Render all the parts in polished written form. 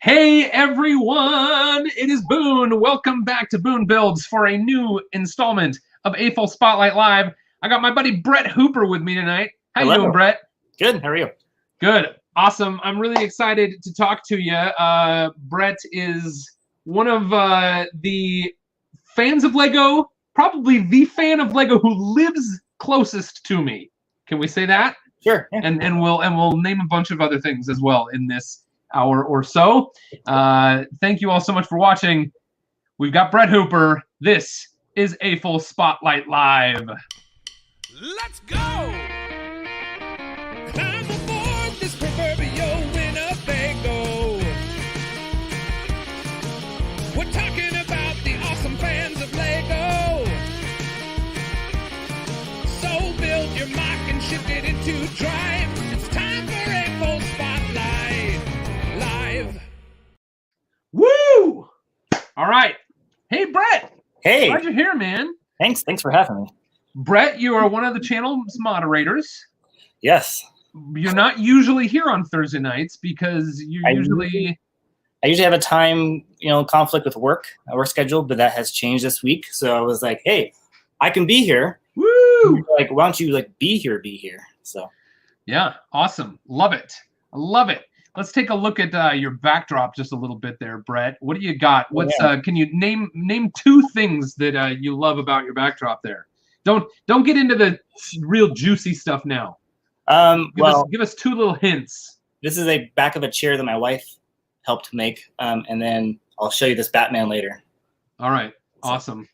Hey everyone, it is Boone. Welcome back to Boone Builds for a new installment of AFOL Spotlight Live. I got my buddy Brett Hooper with me tonight. How you doing, Brett? Good. How are you? Good. Awesome. I'm really excited to talk to you. Brett is one of the fans of Lego, probably the fan of Lego who lives closest to me. Can we say that? Sure. Yeah. And we'll name a bunch of other things as well in this hour or so. Thank you all so much for watching. We've got Brett Hooper. This is AFOL Spotlight Live. Let's go! I'm aboard this proverbial Winnebago. We're talking about the awesome fans of Lego. So build your mock and shift it into drive. It's time for AFOL Spotlight Live. Woo! All right. Hey, Brett. Hey. Glad you're here, man. Thanks for having me. Brett, you are one of the channel's moderators. Yes. You're not usually here on Thursday nights because I usually have a time, conflict with work, a work schedule, but that has changed this week. So I was like, hey, I can be here. Woo! Like, why don't you be here? So yeah, awesome. Love it. I love it. Let's take a look at your backdrop just a little bit there, Brett. What do you got? What's can you name two things that you love about your backdrop there? Don't get into the real juicy stuff now. Give us two little hints. This is a back of a chair that my wife helped make, and then I'll show you this Batman later. All right. Awesome.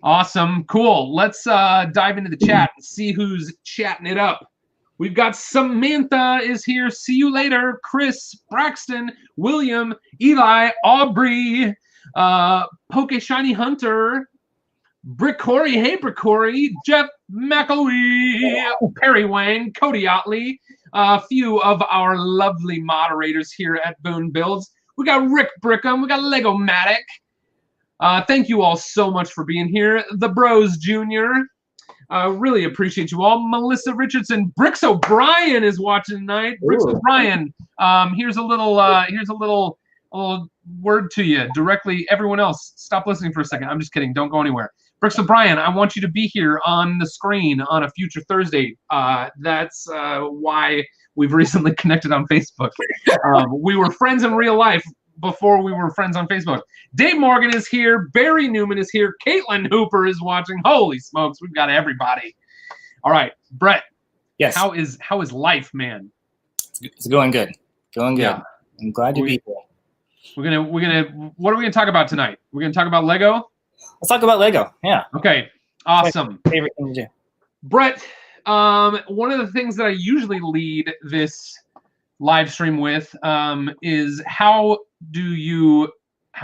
Awesome. Cool. Let's dive into the chat and see who's chatting it up. We've got Samantha is here. See you later. Chris, Braxton, William, Eli, Aubrey, Poke Shiny Hunter, Brick Corey, hey Brick Corey, Jeff McElwee, Perry Wang, Cody Otley, a few of our lovely moderators here at Boone Builds. We got Rick Brickham, we got Lego-matic. Thank you all so much for being here. The Bros Jr. Really appreciate you all. Melissa Richardson, Bricks O'Brien is watching tonight. Bricks O'Brien, here's a little word to you directly. Everyone else, stop listening for a second. I'm just kidding. Don't go anywhere. Bricks O'Brien, I want you to be here on the screen on a future Thursday. That's why we've recently connected on Facebook. We were friends in real life before we were friends on Facebook. Dave Morgan is here. Barry Newman is here. Caitlin Hooper is watching. Holy smokes, we've got everybody. All right, Brett. Yes. How is life, man? It's going good. Going good. Yeah. I'm glad to be here. What are we gonna talk about tonight? We're gonna talk about Lego? Let's talk about Lego. Yeah. Okay. Awesome. My favorite thing to do. Brett, one of the things that I usually lead this live stream with is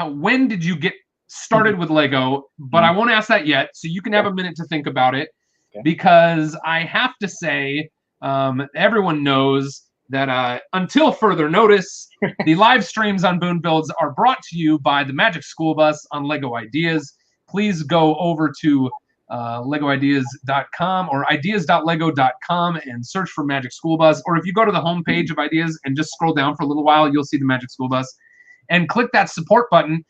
when did you get started with Lego? But I won't ask that yet, so you can have a minute to think about it. Okay. Because I have to say, everyone knows that until further notice, the live streams on Boone Builds are brought to you by the Magic School Bus on Lego Ideas. Please go over to legoideas.com or ideas.lego.com and search for Magic School Bus. Or if you go to the homepage of Ideas and just scroll down for a little while, you'll see the Magic School Bus. And click that support button.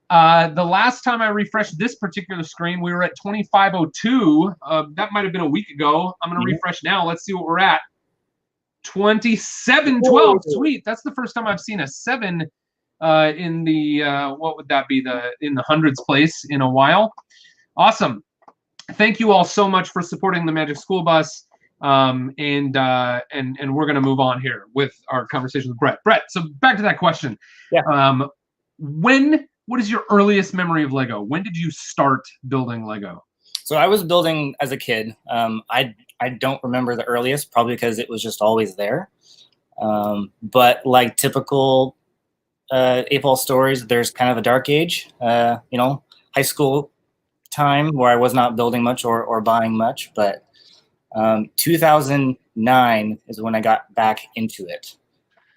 The last time I refreshed this particular screen, we were at 2502. That might have been a week ago. I'm going to refresh now. Let's see what we're at. 2712. Sweet. That's the first time I've seen a 7 in the what would that be, in the hundreds place in a while. Awesome. Thank you all so much for supporting the Magic School Bus. And we're going to move on here with our conversation with Brett. Brett, so back to that question. Yeah. What is your earliest memory of Lego? When did you start building Lego? So I was building as a kid. I don't remember the earliest, probably because it was just always there. But like typical AFOL stories, there's kind of a dark age, high school time where I was not building much or buying much. But 2009 is when I got back into it.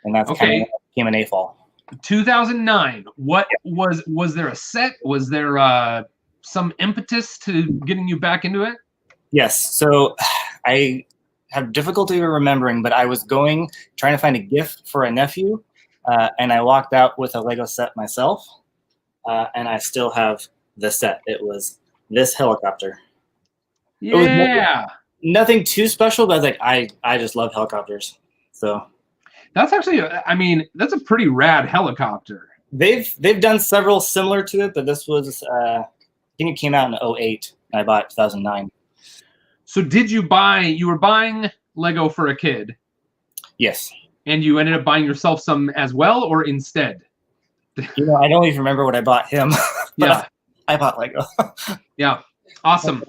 And that's kind of became an AFOL. 2009. What was there a set? Was there some impetus to getting you back into it? Yes. So I have difficulty remembering, but I was trying to find a gift for a nephew and I walked out with a Lego set myself, and I still have the set. It was this helicopter. Yeah. It was nothing too special, but I was like, I just love helicopters. So that's actually, I mean, that's a pretty rad helicopter. They've done several similar to it, but this was I think it came out in 2008, and I bought it 2009. So you were buying Lego for a kid? Yes. And you ended up buying yourself some as well, or instead? You know, I don't even remember what I bought him. But Yeah. I bought Lego. Yeah. Awesome.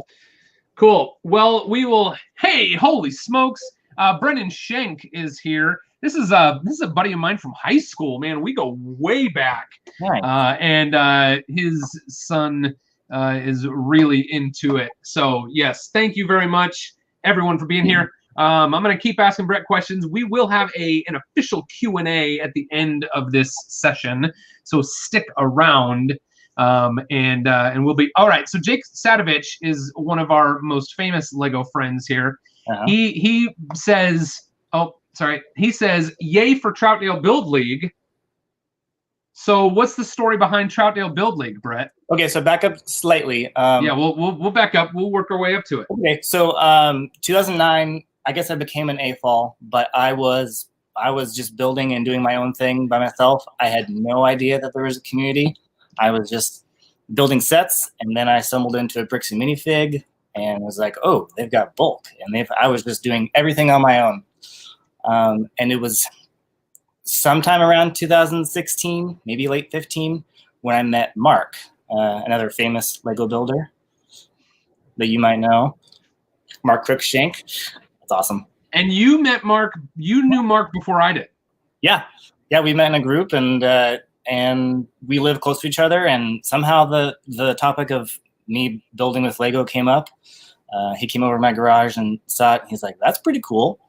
Cool. Well, hey, holy smokes. Brendan Schenk is here. This is a buddy of mine from high school, man. We go way back. Nice. And his son is really into it. So yes, thank you very much, everyone, for being here. I'm going to keep asking Brett questions. We will have an official Q&A at the end of this session, so stick around. And we'll be all right. So Jake Sadovich is one of our most famous Lego friends here. He says, he says, "Yay for Troutdale Build League." So what's the story behind Troutdale Build League, Brett? Okay, so back up slightly. Yeah, we'll back up. We'll work our way up to it. Okay, so 2009, I guess I became an AFOL, but I was just building and doing my own thing by myself. I had no idea that there was a community. I was just building sets, and then I stumbled into a Bricks and Minifig, and was like, oh, they've got bulk, and I was just doing everything on my own. And it was sometime around 2016, maybe late 15, when I met Mark, another famous Lego builder that you might know, Mark Crookshank. That's awesome. And you met Mark. You knew Mark before I did. Yeah, we met in a group, and we live close to each other. And somehow the topic of me building with Lego came up. He came over to my garage and saw it. And he's like, "That's pretty cool."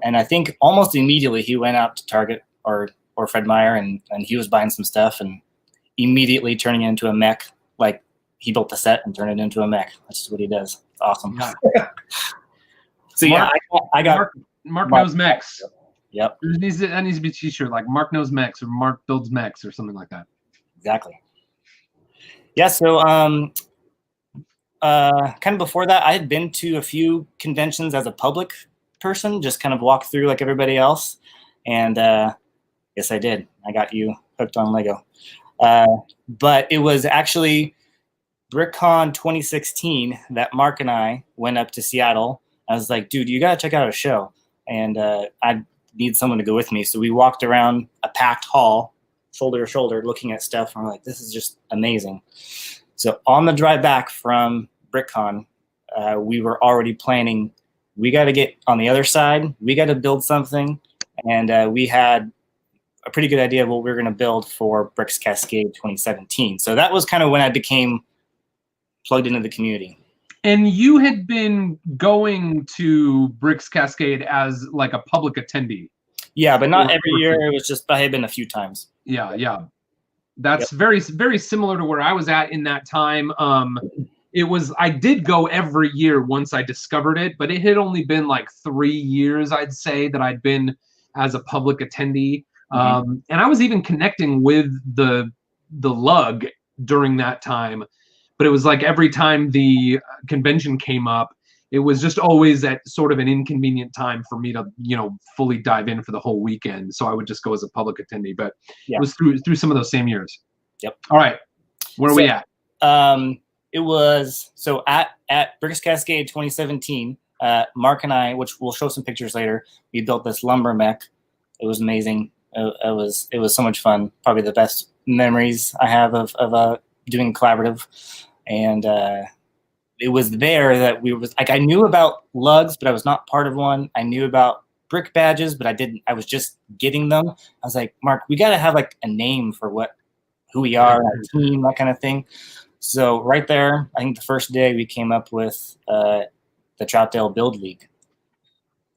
And I think almost immediately he went out to Target or Fred Meyer, and he was buying some stuff and immediately turning it into a mech. Like, he built the set and turned it into a mech. That's just what he does. It's awesome. Yeah. So Mark, yeah, I got Mark knows mechs. Yep. That needs to be a t-shirt, like Mark knows mechs or Mark builds mechs or something like that. Exactly. Yeah. So kind of before that, I had been to a few conventions as a public person, just kind of walk through like everybody else. And yes, I did. I got you hooked on Lego. But it was actually BrickCon 2016 that Mark and I went up to Seattle. I was like, dude, you got to check out a show. And I need someone to go with me. So we walked around a packed hall, shoulder to shoulder, looking at stuff. And we're like, this is just amazing. So on the drive back from BrickCon, we were already planning, we got to get on the other side. We got to build something. And we had a pretty good idea of what we were going to build for Bricks Cascade 2017. So that was kind of when I became plugged into the community. And you had been going to Bricks Cascade as like a public attendee. Yeah, but not every year. It was just, I had been a few times. Yeah. That's very, very similar to where I was at in that time. I did go every year once I discovered it, but it had only been like 3 years, I'd say, that I'd been as a public attendee. And I was even connecting with the lug during that time. But it was like every time the convention came up, it was just always at sort of an inconvenient time for me to, fully dive in for the whole weekend. So I would just go as a public attendee. But it was through some of those same years. Yep. All right. Where are we at? It was at Bricks Cascade 2017. Mark and I, which we'll show some pictures later, we built this lumber mech. It was amazing. It was so much fun. Probably the best memories I have of doing collaborative. And it was there that I knew about lugs, but I was not part of one. I knew about brick badges, but I was just getting them. I was like, Mark, we got to have like a name for who we are, our team, that kind of thing. So right there, I think the first day we came up with the Troutdale Build League.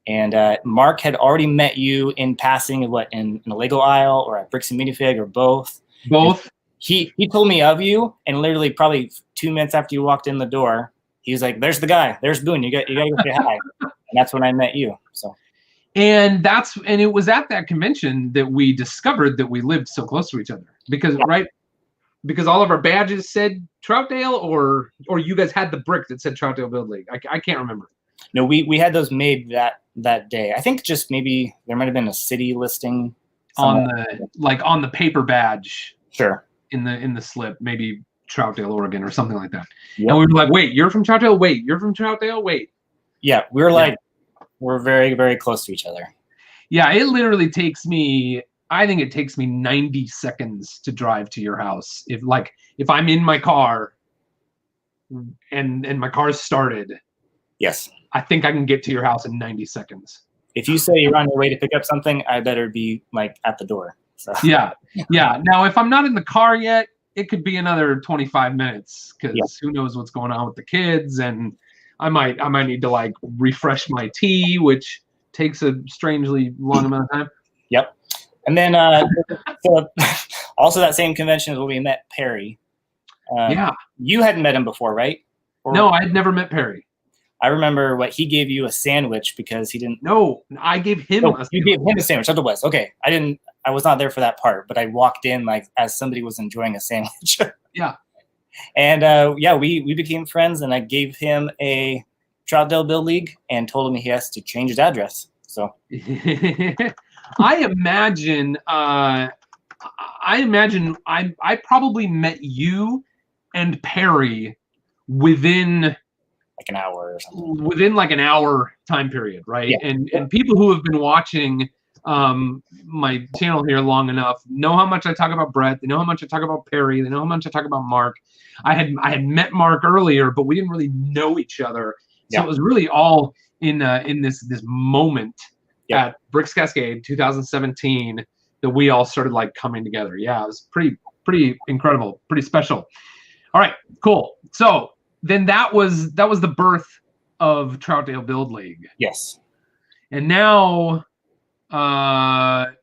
And Mark had already met you in passing, in a Lego aisle or at Bricks and Minifig or both. Both. He told me of you, and literally probably 2 minutes after you walked in the door, he was like, "There's the guy. There's Boone. You got to go say hi." And that's when I met you. So, And it was at that convention that we discovered that we lived so close to each other because all of our badges said Troutdale, or you guys had the brick that said Troutdale Build League. I can't remember. No, we had those made that day. I think just maybe there might have been a city listing on the paper badge. Sure. In the slip, maybe Troutdale, Oregon, or something like that. Yep. And we were like, wait, you're from Troutdale? Wait, you're from Troutdale? Wait. Yeah, we were we're very, very close to each other. Yeah, it literally takes me, I think it takes me 90 seconds to drive to your house. If I'm in my car and my car's started. Yes. I think I can get to your house in 90 seconds. If you say you're on your way to pick up something, I better be like at the door. So. Yeah. Now, if I'm not in the car yet, it could be another 25 minutes because who knows what's going on with the kids, and I might need to like refresh my tea, which takes a strangely long amount of time. Yep. And then so also that same convention is where we met Perry. You hadn't met him before, right? No, I had never met Perry. I remember what he gave you a sandwich because he didn't. No, I gave him. You gave him a sandwich. That's what it was. Okay, I didn't. I was not there for that part, but I walked in like as somebody was enjoying a sandwich. Yeah. And we became friends, and I gave him a Troutdale Build League and told him he has to change his address. So. I imagine I probably met you and Perry within like an hour or something. Within like an hour time period, right? Yeah. And people who have been watching my channel here long enough know how much I talk about Brett. They know how much I talk about Perry. They know how much I talk about Mark. I had met Mark earlier, but we didn't really know each other. So it was really all in this moment at Bricks Cascade 2017 that we all started like coming together. Yeah, it was pretty incredible, pretty special. All right, cool. So then that was the birth of Troutdale Build League. Yes. And now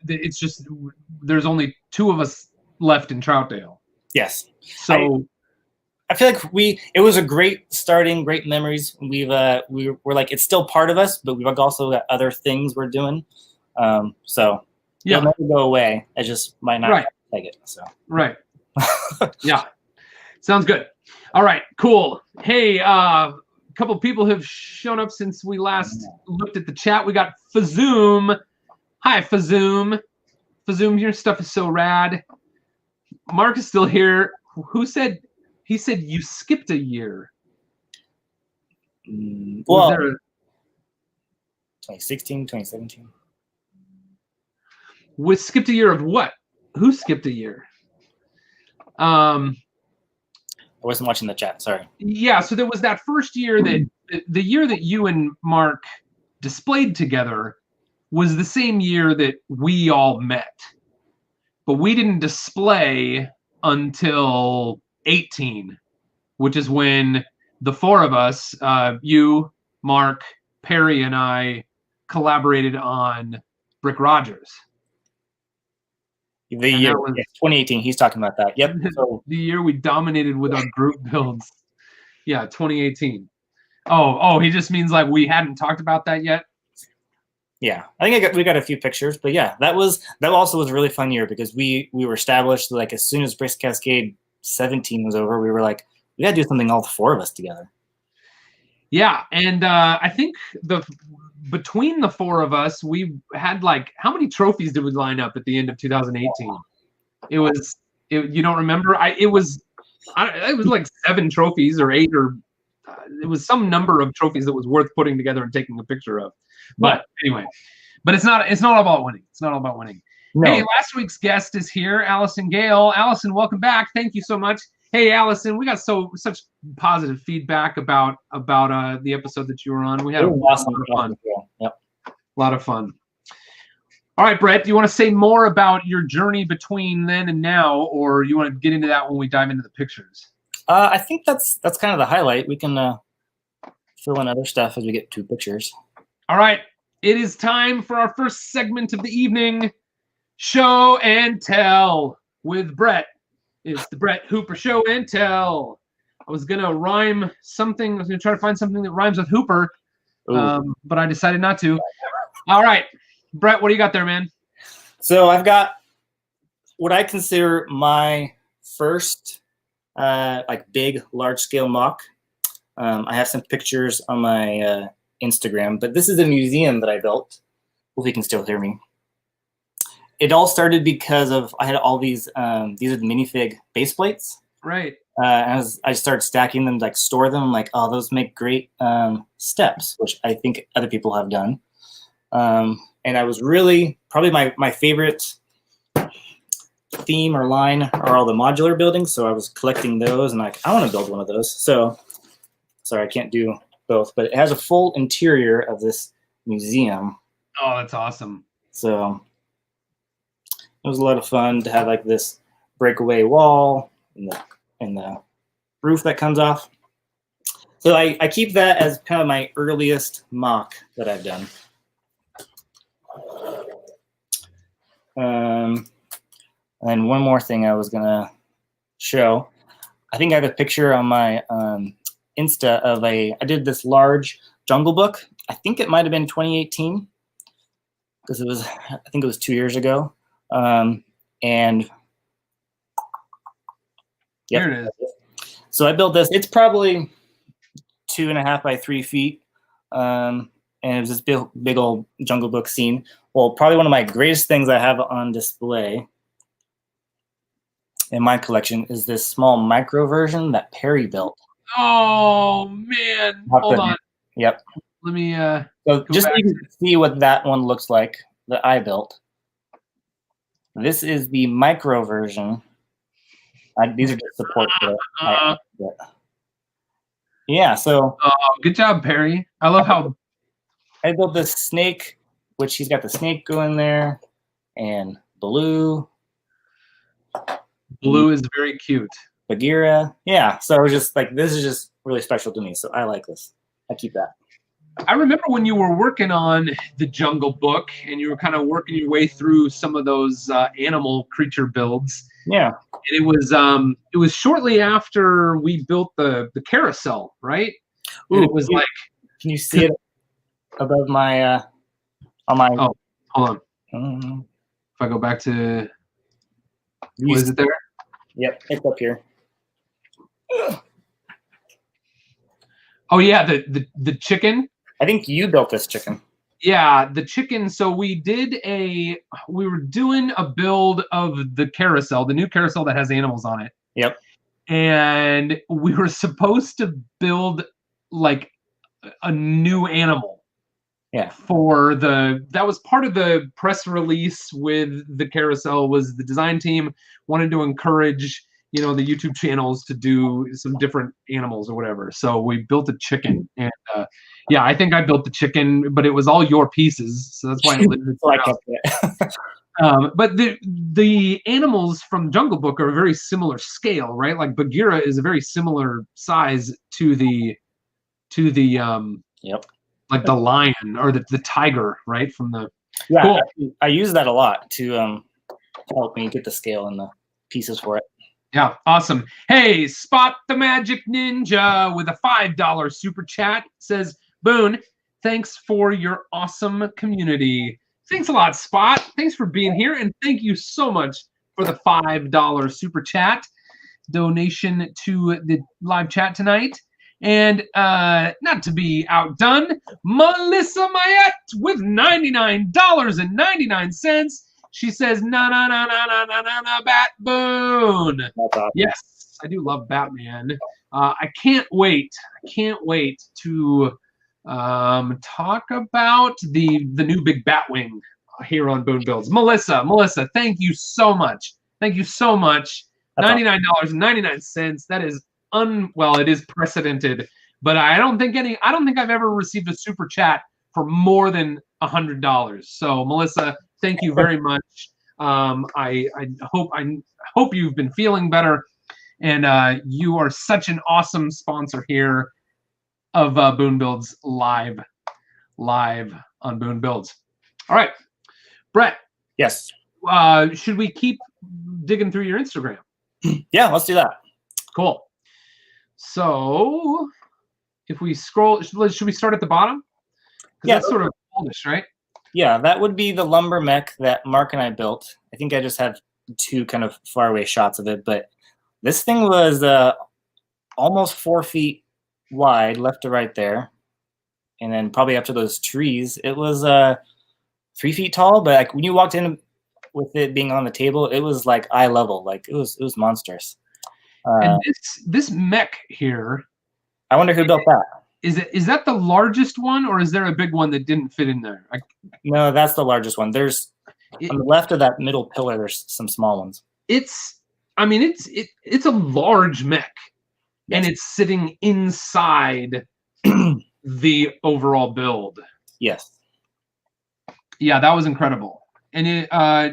it's just there's only two of us left in Troutdale. Yes. So I feel like it was a great starting, great memories. We're like it's still part of us, but we've also got other things we're doing. So it'll never go away. I just might not take it. So Yeah. Sounds good. All right, cool. Hey, a couple people have shown up since we last looked at the chat. We got Fazoom. Hi, Fazoom. Fazoom, your stuff is so rad. Mark is still here. Who said? He said you skipped a year. Well, 2016, 2017. Was skipped a year of what? Who skipped a year? I wasn't watching the chat. Sorry. Yeah, so there was that first year that the year that you and Mark displayed together was the same year that we all met, but we didn't display until 18, which is when the four of us, you, Mark, Perry, and I collaborated on Brick Rogers. The year 2018, he's talking about that. Yep. So, the year we dominated with our group builds. Yeah, 2018. Oh, he just means like we hadn't talked about that yet. Yeah, I think we got a few pictures, but yeah, that also was a really fun year because we were established like as soon as Bricks Cascade 17 was over, we were like, we got to do something all the four of us together. Yeah, and I think between the four of us, we had like, how many trophies did we line up at the end of 2018? You don't remember? It was like 7 trophies or 8 or it was some number of trophies that was worth putting together and taking a picture of. But anyway, but it's not all about winning. It's not all about winning. No. Hey, last week's guest is here, Allison Gale. Allison, welcome back. Thank you so much. Hey, Allison, we got such positive feedback about the episode that you were on. We had a lot of fun. Yep. A lot of fun. All right, Brett, do you want to say more about your journey between then and now, or you want to get into that when we dive into the pictures? I think that's kind of the highlight. We can fill in other stuff as we get to pictures. All right, it is time for our first segment of the evening, Show and Tell with Brett. It's the Brett Hooper Show and Tell. I was going to rhyme something. I was going to try to find something that rhymes with Hooper, but I decided not to. All right, Brett, what do you got there, man? So I've got what I consider my first like big, large-scale mock. I have some pictures on my Instagram, but this is a museum that I built. Hope you can still hear me. It all started because of I had all these are the minifig base plates. Right. I started stacking them, like store them. I'm like, oh, those make great steps, which I think other people have done. And I was really probably my favorite theme or line are all the modular buildings. So I was collecting those, and like I want to build one of those. So sorry, I can't do both, but it has a full interior of this museum. Oh, that's awesome. So it was a lot of fun to have like this breakaway wall and the roof that comes off. So I keep that as kind of my earliest mock that I've done. And one more thing I was gonna show. I think I have a picture on my Insta of I did this large Jungle Book. I think it might have been 2018 because I think it was 2 years ago. And yep, here it is. So I built this. It's probably 2.5 by 3 feet. And it was this big old Jungle Book scene. Well, probably one of my greatest things I have on display in my collection is this small micro version that Perry built. Oh man. Hold on. Yep. Let me so just so you can see what that one looks like that I built. This is the micro version. These are just support for it. Yeah, so good job, Perry. I love how I built this snake, which he's got the snake going there, and Blue. Blue is very cute. Bagheera. Yeah, so it was just like, this is just really special to me, so I like this. I keep that. I remember when you were working on the Jungle Book and you were kind of working your way through some of those animal creature builds. Yeah. And it was shortly after we built the carousel, right? And it was like, can you see it above my on my? Oh, hold on. If I go back to, is it there? Yep, it's up here. Oh yeah, the chicken. I think you built this chicken. Yeah, the chicken. So we were doing a build of the carousel, the new carousel that has animals on it. Yep. And we were supposed to build like a new animal. Yeah. That was part of the press release with the carousel. Was the design team wanted to encourage the YouTube channels to do some different animals or whatever. So we built a chicken, and yeah, I think I built the chicken, but it was all your pieces, so that's why it lived. So I kept it. But the animals from Jungle Book are a very similar scale, right? Like Bagheera is a very similar size to the yep, like the lion or the tiger, right? From the cool. I use that a lot to help me get the scale and the pieces for it. Yeah, awesome. Hey, Spot the Magic Ninja with a $5 super chat says, Boone, thanks for your awesome community. Thanks a lot, Spot. Thanks for being here, and thank you so much for the $5 super chat donation to the live chat tonight. And not to be outdone, Melissa Mayette with $99.99. She says, na Bat Boone. Awesome. Yes, I do love Batman. I can't wait. To talk about the new big Batwing here on Boone Builds. Melissa, thank you so much. $99.99. That is it is precedented, but I don't think I've ever received a super chat for more than $100. So Melissa, thank you very much. I hope you've been feeling better, and you are such an awesome sponsor here of Boone Builds live on Boone Builds. All right, Brett. Yes. Should we keep digging through your Instagram? Yeah, let's do that. Cool. So if we scroll, should we start at the bottom? Yeah, that's sort of oldish, right? Yeah, that would be the lumber mech that Mark and I built. I think I just have 2 kind of far away shots of it, but this thing was almost 4 feet wide, left to right there, and then probably after those trees, it was 3 feet tall. But like when you walked in with it being on the table, it was like eye level, like it was monstrous. And this mech here, I wonder who built that. Is that the largest one, or is there a big one that didn't fit in there? No, that's the largest one. There's on the left of that middle pillar, there's some small ones. It's a large mech, yes. And it's sitting inside the overall build. Yes. Yeah, that was incredible. And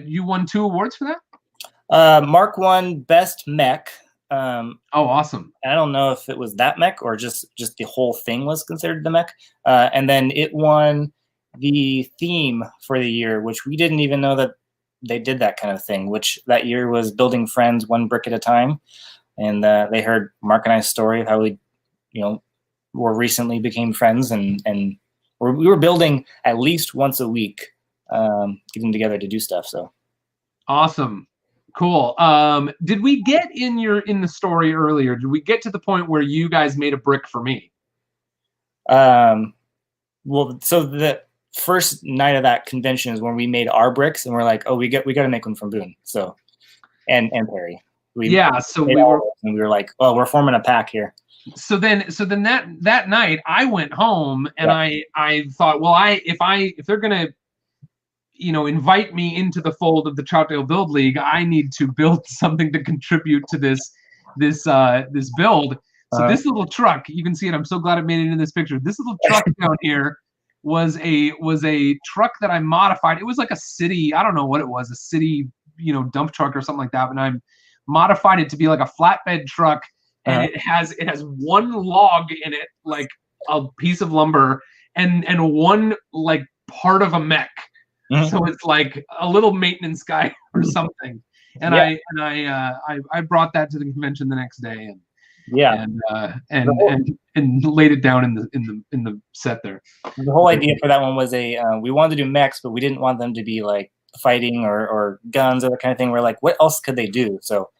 you won 2 awards for that? Mark won Best Mech. Oh, awesome. I don't know if it was that mech or just the whole thing was considered the mech. And then it won the theme for the year, which we didn't even know that they did that kind of thing, which that year was building friends 1 brick at a time. And they heard Mark and I's story of how we, were recently became friends, and we were building at least once a week, getting together to do stuff. So awesome. Cool. Did we get in the story earlier? Did we get to the point where you guys made a brick for me? Well, so the first night of that convention is when we made our bricks, and we're like, oh, we got to make one from Boone. So, and Perry. So we were like, oh, we're forming a pack here. So then that night I went home and I thought, well, if they're gonna invite me into the fold of the Troutdale Build League, I need to build something to contribute to this build. So this little truck, you can see it. I'm so glad it made it in this picture. This little truck down here was a truck that I modified. It was like a city, I don't know what it was, a city, dump truck or something like that. But I modified it to be like a flatbed truck, and it has 1 log in it, like a piece of lumber, and 1 like part of a mech. So it's like a little maintenance guy or something. And I brought that to the convention the next day, and laid it down in the set there. The whole idea for that one was we wanted to do mechs, but we didn't want them to be like fighting or guns or that kind of thing. We're like, what else could they do? So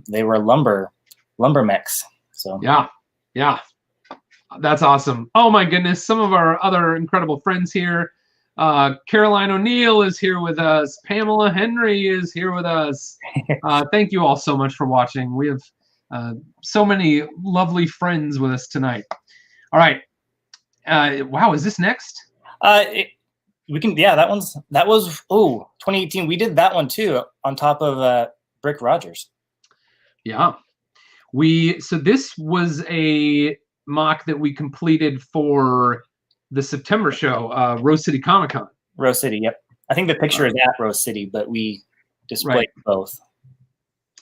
they were lumber mechs. So yeah, that's awesome. Oh my goodness, some of our other incredible friends here. Caroline O'Neill is here with us. Pamela Henry is here with us. Thank you all so much for watching. We have so many lovely friends with us tonight. All right. Wow, is this next? We can. Yeah, that was 2018. We did that one too on top of Brick Rogers. Yeah. So this was a mock that we completed for the September show, Rose City Comic Con. Rose City, yep. I think the picture is at Rose City, but we displayed both.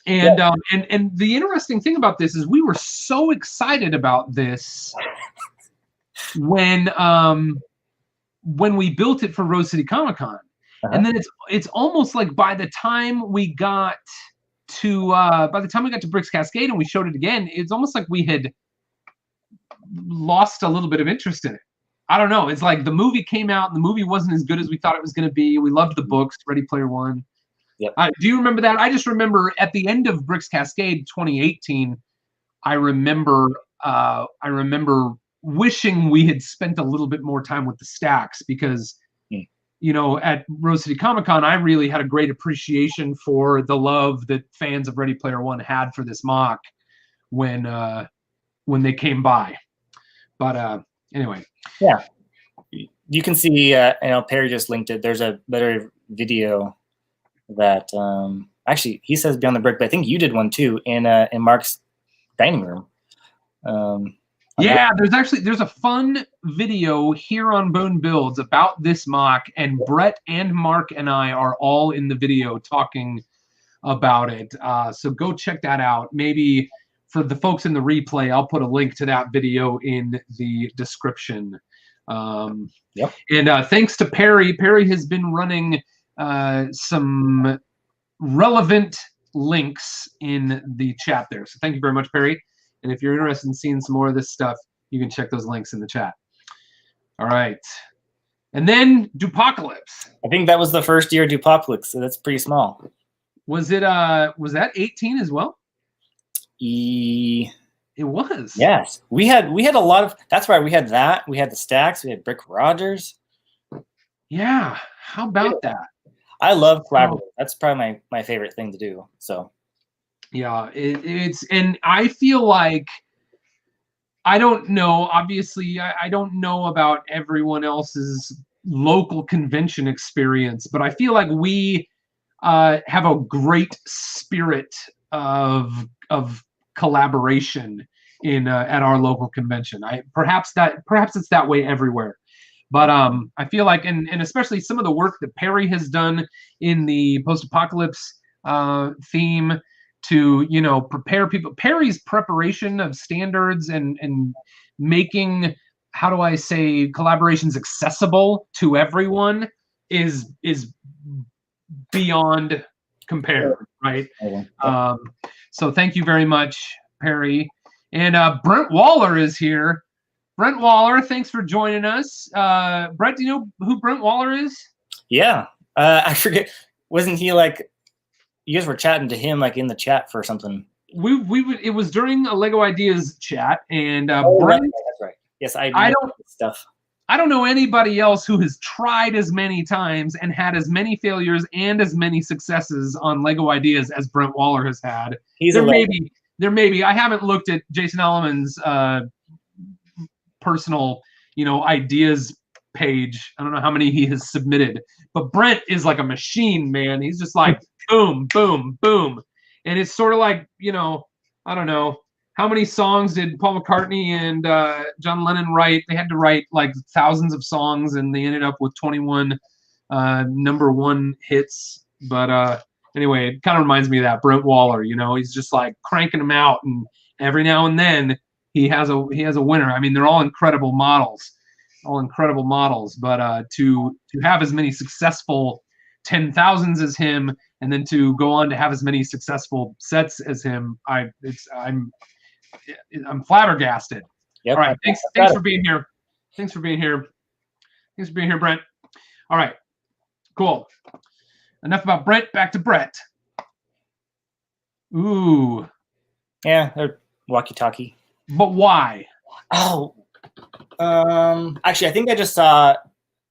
And and the interesting thing about this is we were so excited about this when we built it for Rose City Comic Con, and then it's almost like by the time we got to Bricks Cascade and we showed it again, it's almost like we had lost a little bit of interest in it. I don't know. It's like the movie came out and the movie wasn't as good as we thought it was going to be. We loved the books, Ready Player One. Yep. Do you remember that? I just remember at the end of Bricks Cascade 2018, I remember wishing we had spent a little bit more time with the stacks because, at Rose City Comic Con, I really had a great appreciation for the love that fans of Ready Player One had for this mock when they came by. But anyway. Yeah. You can see, Perry just linked it. There's a better video that actually he says Beyond the Brick, but I think you did one too in Mark's dining room. There's a fun video here on Boone Builds about this mock, and Brett and Mark and I are all in the video talking about it. So go check that out. Maybe for the folks in the replay, I'll put a link to that video in the description. And thanks to Perry. Perry has been running some relevant links in the chat there. So thank you very much, Perry. And if you're interested in seeing some more of this stuff, you can check those links in the chat. All right. And then Dupocalypse. I think that was the first year Dupocalypse, so that's pretty small. Was that 18 as well? It was. Yes. We had a lot of, that's right, we had that. We had the Stacks, we had Brick Rogers. Yeah. How about that? I love collaborative. That's probably my favorite thing to do. So yeah, it's, and I feel like, I don't know, obviously I don't know about everyone else's local convention experience, but I feel like we have a great spirit of collaboration in at our local convention. Perhaps it's that way everywhere, but I feel like, and especially some of the work that Perry has done in the post-apocalypse theme to, you know, prepare people. Perry's preparation of standards and making, how do I say, collaborations accessible to everyone is beyond compare, right? So thank you very much, Perry. And Brent Waller is here. Brent Waller, thanks for joining us. Brent, do you know who Brent Waller is? Yeah. I forget. Wasn't he like, you guys were chatting to him like in the chat for something? It was during a Lego Ideas chat, and Brent, that's right. Yes, I don't stuff. I don't know anybody else who has tried as many times and had as many failures and as many successes on Lego Ideas as Brent Waller has had. There may be. I haven't looked at Jason Alleman's personal, you know, ideas page. I don't know how many he has submitted, but Brent is like a machine, man. He's just like boom, boom, boom, and it's sort of like, you know, I don't know. How many songs did Paul McCartney and John Lennon write? They had to write like thousands of songs, and they ended up with 21 #1 hits. But anyway, it kind of reminds me of that Brent Waller. You know, he's just like cranking them out, and every now and then he has a winner. I mean, they're all incredible models, But to have as many successful 10,000s as him, and then to go on to have as many successful sets as him, I'm flabbergasted. Yep. All right. Thanks for being here. Thanks for being here, Brent. All right. Cool. Enough about Brent. Back to Brett. Ooh. Yeah, they're walkie-talkie. But why? Oh. Actually, I think I just saw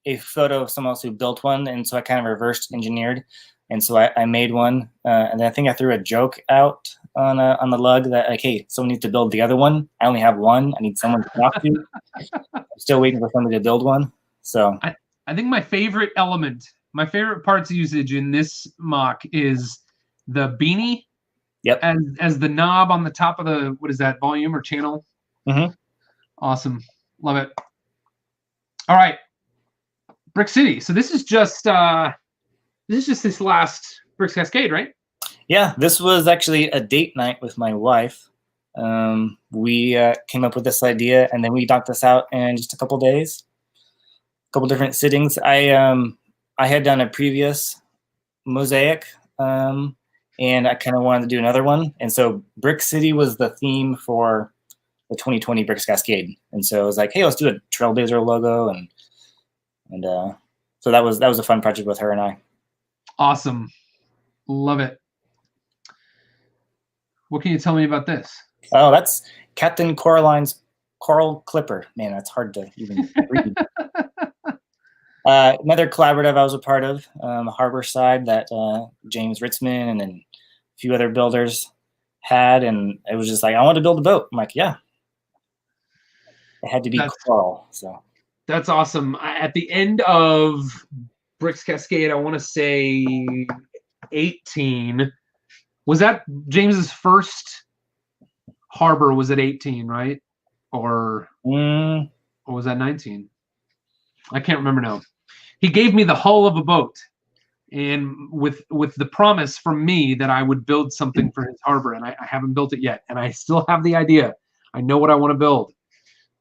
a photo of someone else who built one, and so I kind of reversed engineered. And so I made one, and then I think I threw a joke out on the lug that, like, hey, someone needs to build the other one. I only have one. I need someone to talk to. I'm still waiting for somebody to build one. So I think my favorite parts usage in this mock is the beanie. Yep. As the knob on the top of the, what is that, volume or channel? Mm-hmm. Awesome. Love it. All right. Brick City. So this is just this last Bricks Cascade, right? Yeah, this was actually a date night with my wife. We came up with this idea, and then we knocked this out in just a couple days. A couple different sittings. I had done a previous mosaic, and I kind of wanted to do another one. And so Brick City was the theme for the 2020 Bricks Cascade. And so I was like, hey, let's do a Trailblazer logo, and so that was a fun project with her and I. Awesome. Love it. What can you tell me about this? Oh, that's Captain Coraline's Coral Clipper. Man, that's hard to even read. Another collaborative I was a part of, Harbor Side, that James Ritzman and then a few other builders had. And it was just like, I want to build a boat. I'm like, yeah. It had to be coral. So that's awesome. At the end of Bricks Cascade, I want to say 18. Was that James's first harbor? Was it 18, right? Or was that 19? I can't remember now. He gave me the hull of a boat, and with the promise from me that I would build something for his harbor, and I haven't built it yet, and I still have the idea. I know what I want to build,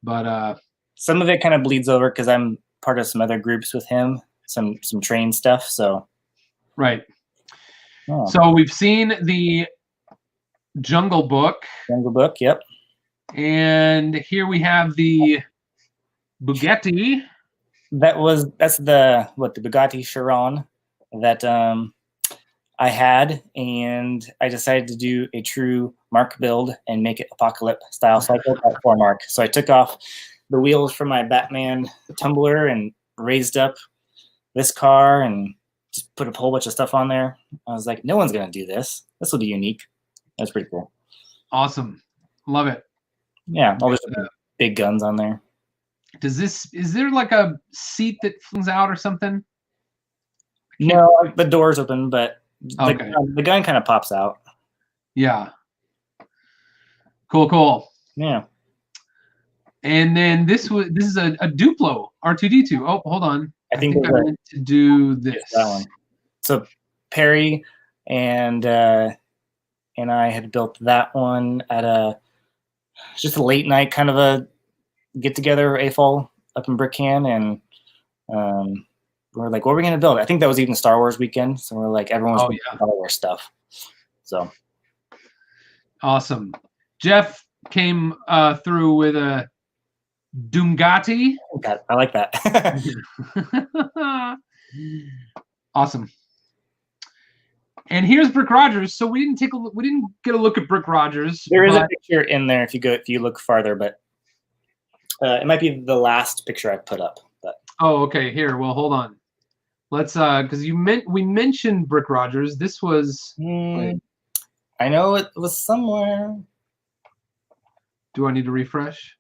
but some of it kind of bleeds over because I'm part of some other groups with him, some train stuff. So right. Oh. So we've seen the Jungle Book. Jungle Book, yep. And here we have the Bugatti. That's the Bugatti Chiron that I had, and I decided to do a true Mark build and make it apocalypse style. So I built that for Mark. So I took off the wheels from my Batman tumbler and raised up this car and just put a whole bunch of stuff on there. I was like, no one's gonna do this. This will be unique. That's pretty cool. Awesome. Love it. Yeah, all those big guns on there. Is there like a seat that flings out or something? No, the door's open, but Okay. the gun kind of pops out. Yeah. Cool. Yeah. And then this is a Duplo R2d2. Oh, hold on. I think I meant to do this. That one. So Perry and I had built that one at just a late night kind of a get together AFOL up in Brickham, and we're like, what are we gonna build? I think that was even Star Wars weekend, so we're like, everyone's building Star Wars stuff. So awesome. Jeff came through with a Doomgati. I like that. Awesome. And here's Brick Rogers. So we didn't get a look at Brick Rogers. There is a picture in there if you look farther, but it might be the last picture I put up. But oh, okay. Here, well, hold on. Let's because we mentioned Brick Rogers. This was. I know it was somewhere. Do I need to refresh?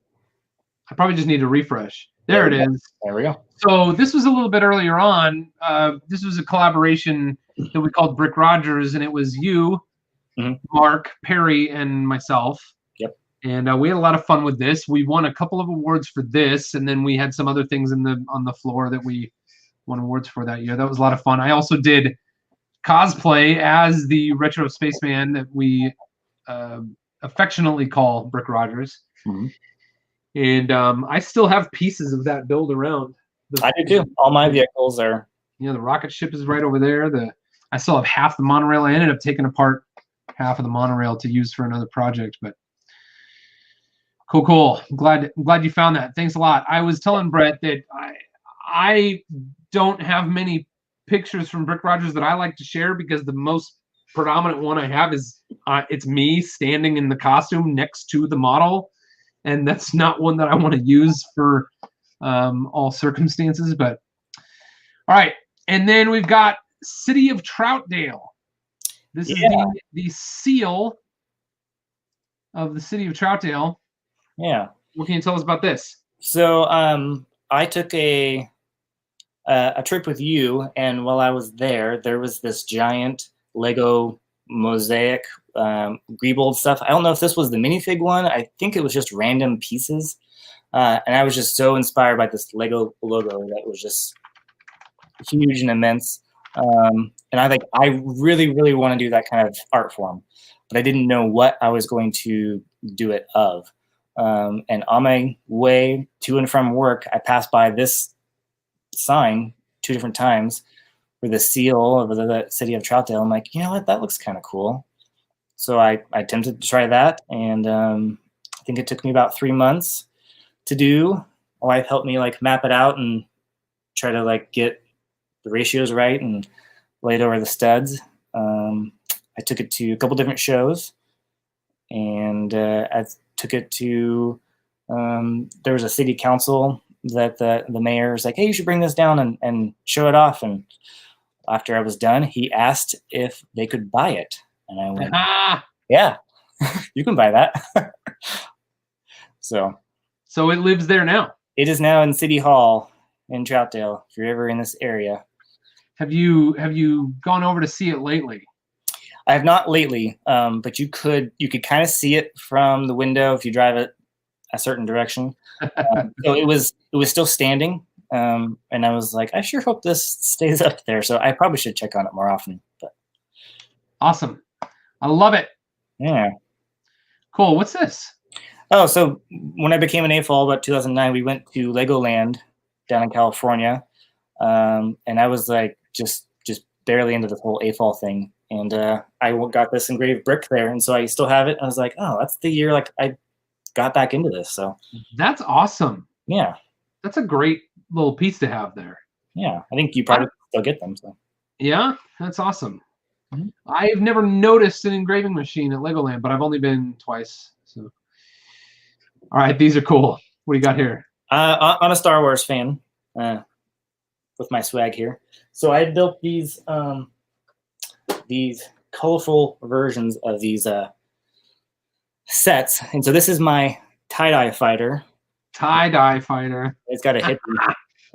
I probably just need to refresh. There it is. There we go. So this was a little bit earlier on. This was a collaboration that we called Brick Rogers, and it was you, Mark, Perry, and myself. Yep. And we had a lot of fun with this. We won a couple of awards for this, and then we had some other things on the floor that we won awards for that year. That was a lot of fun. I also did cosplay as the retro spaceman that we affectionately call Brick Rogers. And I still have pieces of that build around. I do too. All my vehicles are. The rocket ship is right over there. I still have half the monorail. I ended up taking apart half of the monorail to use for another project. But cool. I'm glad you found that. Thanks a lot. I was telling Brett that I don't have many pictures from Brick Rogers that I like to share, because the most predominant one I have is it's me standing in the costume next to the model. And that's not one that I want to use for all circumstances. But all right. And then we've got City of Troutdale. This is the seal of the City of Troutdale. Yeah. What can you tell us about this? So I took a trip with you, and while I was there was this giant Lego mosaic Greebold stuff. I don't know if this was the minifig one. I think it was just random pieces. And I was just so inspired by this Lego logo that was just huge and immense. And I really, really want to do that kind of art form, but I didn't know what I was going to do it of. And on my way to and from work, I passed by this sign 2 different times for the seal of the City of Troutdale. I'm like, you know what? That looks kind of cool. So I attempted to try that, and I think it took me about 3 months to do. My wife helped me map it out and try to get the ratios right and lay it over the studs. I took it to a couple different shows, and I took it to there was a city council that the mayor was like, hey, you should bring this down and show it off. And after I was done, he asked if they could buy it. And I went, yeah, you can buy that. So it lives there now. It is now in City Hall in Troutdale, if you're ever in this area. Have you gone over to see it lately? I have not lately, but you could kind of see it from the window if you drive it a certain direction. So it was still standing, and I was like, I sure hope this stays up there. So I probably should check on it more often. But awesome, I love it. Yeah, cool. What's this? Oh, so when I became an AFOL about 2009, we went to Legoland down in California, and I was just barely into the whole AFOL thing. And I got this engraved brick there, and so I still have it. I was like, oh, that's the year I got back into this. So that's awesome. Yeah, that's a great little piece to have there. Yeah, I think you probably still get them. So. Yeah, that's awesome. Mhm. I've never noticed an engraving machine at Legoland, but I've only been twice. So, all right, these are cool. What do you got here? I'm a Star Wars fan with my swag here. So I built these colorful versions of these sets. And so this is my tie-dye fighter. Tie-dye fighter. It's got a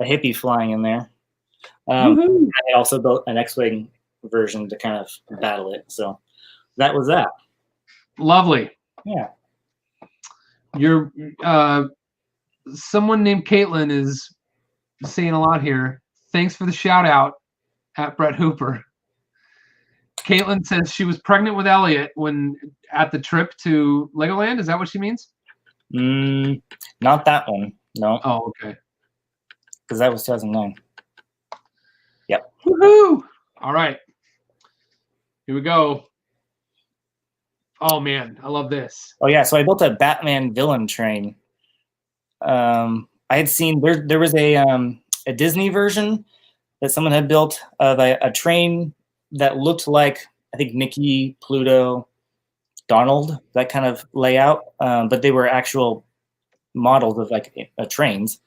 hippie flying in there. Woohoo! I also built an X-Wing version to kind of battle it. So that was that. Lovely. Yeah. You're someone named Caitlin is saying a lot here. Thanks for the shout out at Brett Hooper. Caitlin says she was pregnant with Elliot when at the trip to Legoland. Is that what she means? Not that one. No. Oh, okay. Because that was 2009. Yep. Woohoo! All right. Here we go. Oh man, I love this. Oh yeah, so I built a Batman villain train. I had seen there was a Disney version that someone had built of a train that looked like, I think, Mickey, Pluto, Donald, that kind of layout, but they were actual models of like trains.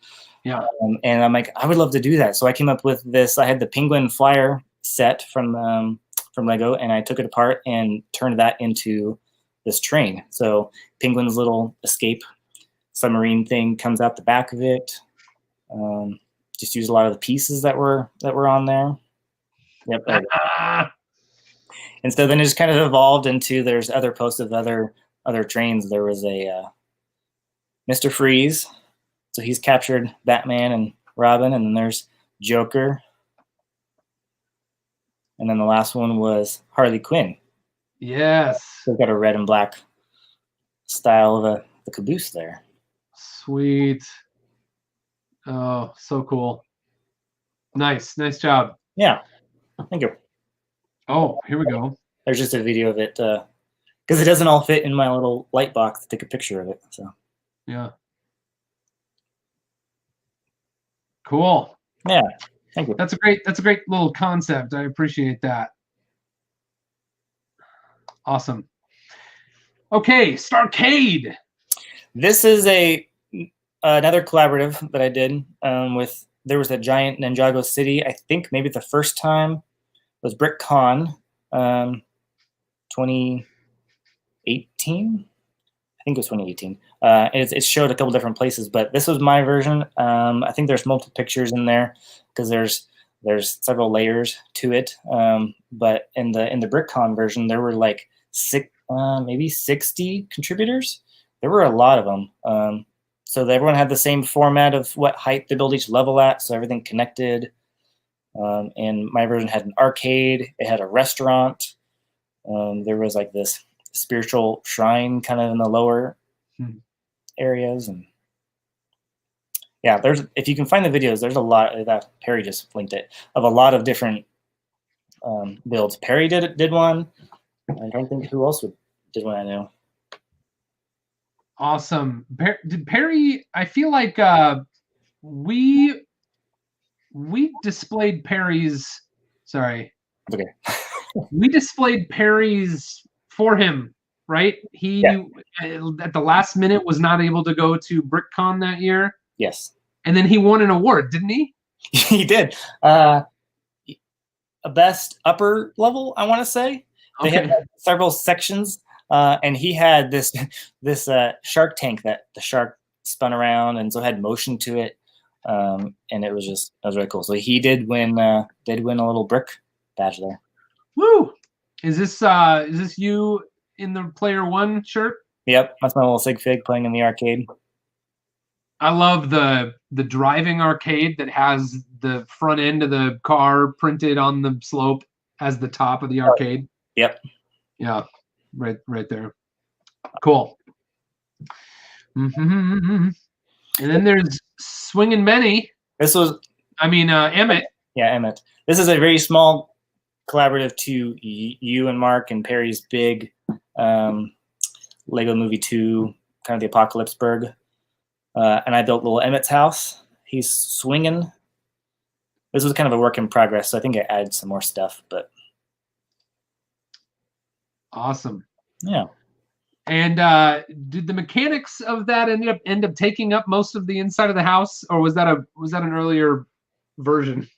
Yeah. And I'm like, I would love to do that. So I came up with this. I had the Penguin Flyer set from Lego, and I took it apart and turned that into this train. So Penguin's little escape submarine thing comes out the back of it. Just used a lot of the pieces that were on there. Yep. And so then it just kind of evolved into, there's other posts of other trains. There was a Mr. Freeze. So he's captured Batman and Robin, and then there's Joker. And then the last one was Harley Quinn. Yes. So we've got a red and black style of the caboose there. Sweet. Oh, so cool. Nice job. Yeah, thank you. Oh, here we go. There's just a video of it because it doesn't all fit in my little light box to take a picture of it. So yeah. Cool. Yeah, thank you. That's a great little concept. I appreciate that. Awesome. Okay, Starcade. This is another collaborative that I did with. There was a giant Ninjago City. I think maybe the first time was BrickCon, 2018. I think it was 2018. It showed a couple different places, but this was my version. I think there's multiple pictures in there because there's several layers to it. But in the BrickCon version, there were like maybe 60 contributors. There were a lot of them. So everyone had the same format of what height they build each level at, so everything connected. And my version had an arcade. It had a restaurant. There was like this spiritual shrine kind of in the lower areas, and yeah, if you can find the videos, there's a lot that Perry just linked it of a lot of different builds. Perry did one. I don't think who else did one I know. Awesome. Did Perry, I feel like we displayed Perry's, sorry. Okay. We displayed Perry's for him, right? He at the last minute was not able to go to BrickCon that year. Yes. And then he won an award, didn't he? He did. A best upper level, I want to say. They had several sections. And he had this shark tank that the shark spun around, and so had motion to it, and it was really cool. So he did win a little brick badge there. Woo! Is this you in the Player One shirt? Yep, that's my little sig fig playing in the arcade. I love the driving arcade that has the front end of the car printed on the slope as the top of the arcade. Yep. Yeah. Right there. Cool. And then there's Swingin' Benny. Emmett. Yeah, Emmett. This is a very small collaborative to you and Mark and Perry's big Lego Movie 2, kind of the Apocalypseburg. And I built little Emmett's house. he's swinging. This was kind of a work in progress, so I think I added some more stuff, but awesome. Yeah. And did the mechanics of that end up taking up most of the inside of the house, or was that an earlier version?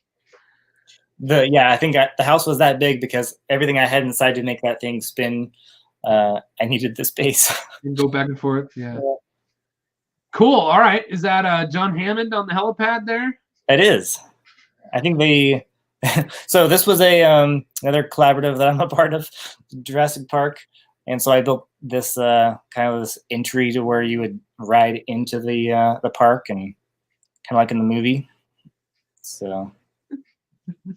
I think the house was that big because everything I had inside to make that thing spin, I needed the space. And go back and forth. Yeah. Cool. All right. Is that John Hammond on the helipad there? It is. I think they. So this was another collaborative that I'm a part of, Jurassic Park, and so I built this kind of this entry to where you would ride into the park, and kind of like in the movie. So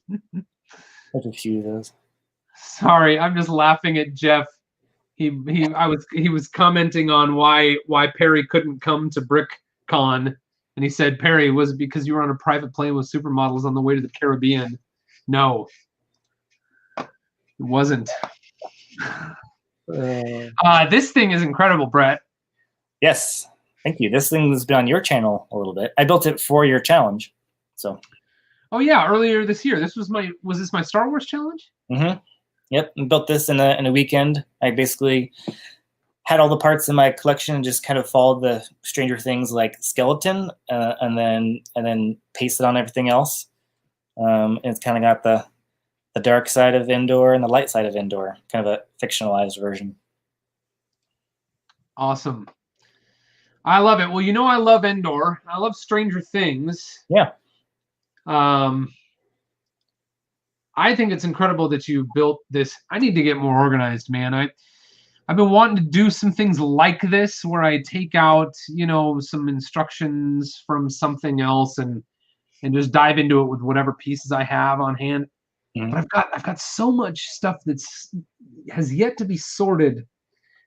there's a few of those. Sorry, I'm just laughing at Jeff. He was commenting on why Perry couldn't come to BrickCon, and he said, Perry, was it because you were on a private plane with supermodels on the way to the Caribbean? No, it wasn't. This thing is incredible, Brett. Yes, thank you. This thing has been on your channel a little bit. I built it for your challenge, so. Oh yeah, earlier this year. Was this my Star Wars challenge? Mm-hmm. Yep, I built this in a weekend. I basically had all the parts in my collection and just kind of followed the Stranger Things like skeleton, and then pasted on everything else. And it's kind of got the dark side of Endor and the light side of Endor, kind of a fictionalized version. Awesome. I love it. Well, I love Endor. I love Stranger Things. Yeah. I think it's incredible that you built this. I need to get more organized, man. I've been wanting to do some things like this where I take out, some instructions from something else and just dive into it with whatever pieces I have on hand. Mm-hmm. But I've got so much stuff has yet to be sorted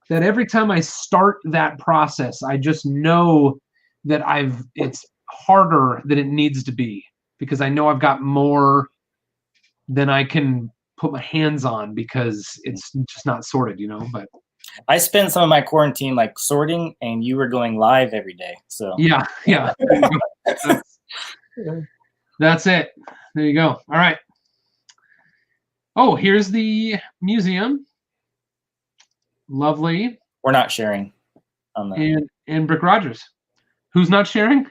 that every time I start that process, I just know that it's harder than it needs to be, because I know I've got more than I can put my hands on because it's just not sorted, But I spent some of my quarantine like sorting, and you were going live every day. So yeah. That's it. There you go. All right. Oh, here's the museum. Lovely. We're not sharing on that. And Brick Rogers. Who's not sharing?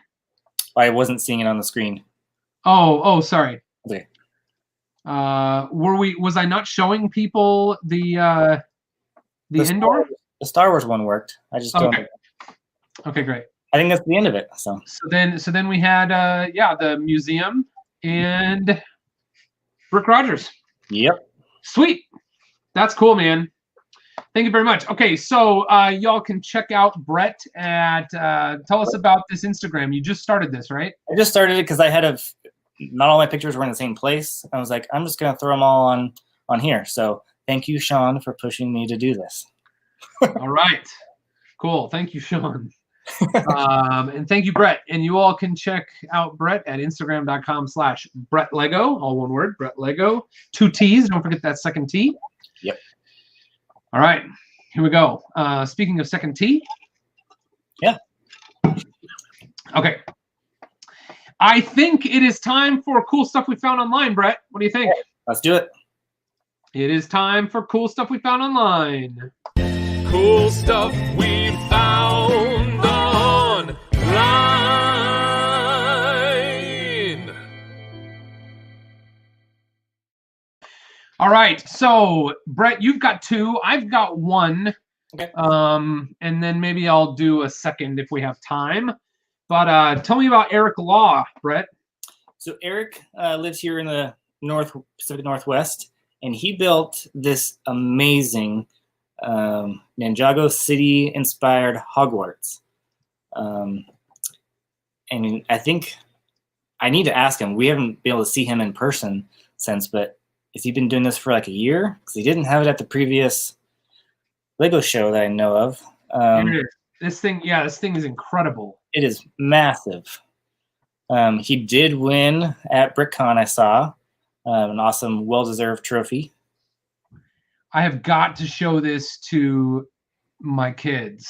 I wasn't seeing it on the screen. Oh, sorry. Okay. Was I not showing people the Endor? The Star Wars one worked. I just don't. Okay, great. I think that's the end of it. So then we had the museum and Brick Rogers. Yep. Sweet. That's cool, man. Thank you very much. Okay, so y'all can check out Brett at tell us about this Instagram. You just started this, right? I just started it because I had not all my pictures were in the same place. I was like, I'm just gonna throw them all on here. So thank you, Sean, for pushing me to do this. All right. Cool. Thank you, Sean. And thank you, Brett. And you all can check out Brett at Instagram.com/BrettLego, all one word, Brett Lego, 2 T's. Don't forget that second T. Yep. All right. Here we go. Speaking of second T. Yeah. Okay. I think it is time for cool stuff we found online, Brett. What do you think? Let's do it. It is time for cool stuff we found online. Cool stuff we found online. All right. So, Brett, you've got 2. I've got 1. Okay. And then maybe I'll do a second if we have time. But tell me about Eric Law, Brett. So Eric lives here in the Pacific Northwest, and he built this amazing Ninjago City-inspired Hogwarts. And I think I need to ask him. We haven't been able to see him in person since, but has he been doing this for like a year? Because he didn't have it at the previous Lego show that I know of. This thing is incredible. It is massive. He did win at BrickCon, I saw. An awesome, well-deserved trophy. I have got to show this to my kids.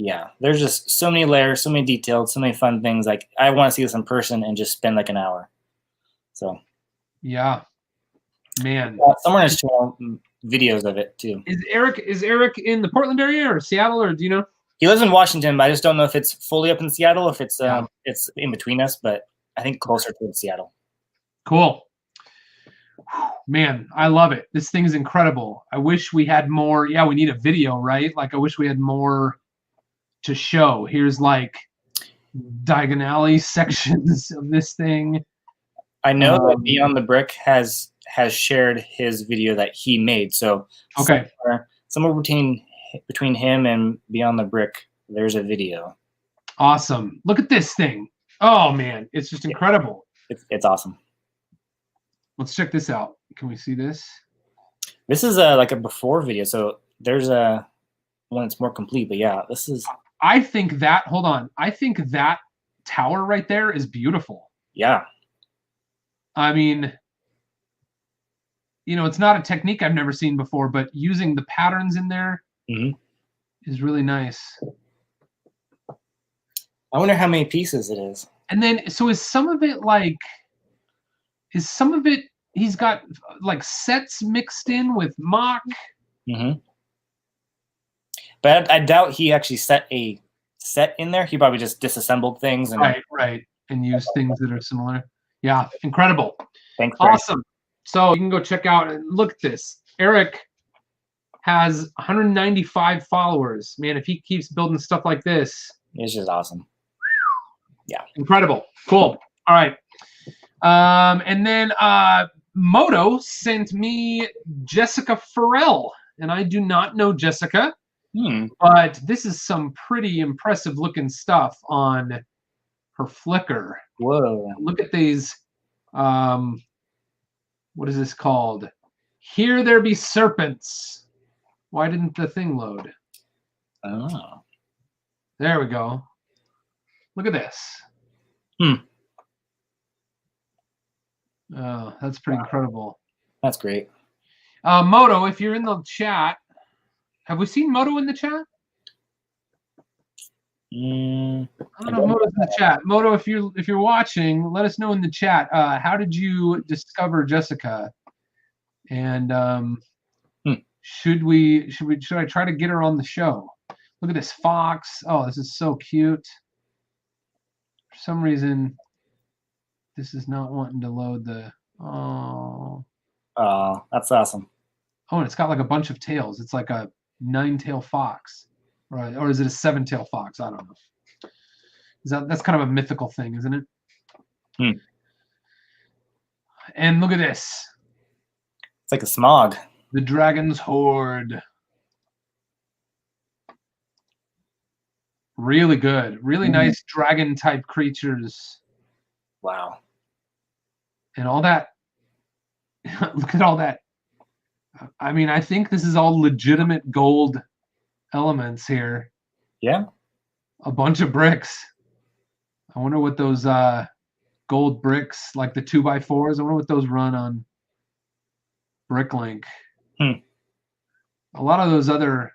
Yeah, there's just so many layers, so many details, so many fun things. Like I want to see this in person and just spend like an hour. So yeah, man. Somewhere in his channel, videos of it too. Is Eric in the Portland area or Seattle, or do you know? He lives in Washington, but I just don't know if it's fully up in Seattle, if it's it's in between us, but I think closer to Seattle. Cool. Man, I love it. This thing is incredible. I wish we had more. Yeah, we need a video, right? Like, I wish we had more to show. Here's like diagonally sections of this thing. I know that Beyond the Brick has shared his video that he made. So okay, somewhere between him and Beyond the Brick, there's a video. Awesome. Look at this thing. Oh man, it's just incredible. It's awesome. Let's check this out. Can we see this? This is like a before video, so there's a one that's more complete. But yeah, this is. I think that. Hold on. I think that tower right there is beautiful. Yeah. I mean, you know, it's not a technique I've never seen before, but using the patterns in there is really nice. I wonder how many pieces it is. And then, so is some of it like? Is some of it? He's got like sets mixed in with mock. But I doubt he actually set a set in there. He probably just disassembled things and right, and used things that are similar. Yeah, incredible. Thanks. Awesome. So you can go check out and look at this. Eric has 195 followers. Man, if he keeps building stuff like this, it's just awesome. Yeah, incredible. Cool. All right. And then Moto sent me Jessica Farrell, and I do not know Jessica, but this is some pretty impressive looking stuff on her Flickr. Whoa! Look at these. What is this called? Here There Be Serpents. Why didn't the thing load? Oh, there we go. Look at this. Oh, that's pretty incredible. That's great. Moto, if you're in the chat, have we seen Moto in the chat? I don't know if Moto's in the chat. Moto, if you're watching, let us know in the chat. How did you discover Jessica? And should I try to get her on the show? Look at this fox. Oh, this is so cute. For some reason, this is not wanting to load the. Oh, that's awesome. Oh, and it's got like a bunch of tails. It's like a 9-tail fox, right? Or is it a 7-tail fox? I don't know. That's kind of a mythical thing, isn't it? And look at this. It's like a smog. The Dragon's Horde. Really good. Really nice dragon-type creatures. Wow. And all that. Look at all that. I mean, I think this is all legitimate gold elements here. Yeah. A bunch of bricks. I wonder what those gold bricks, like the 2x4s, I wonder what those run on Bricklink. A lot of those other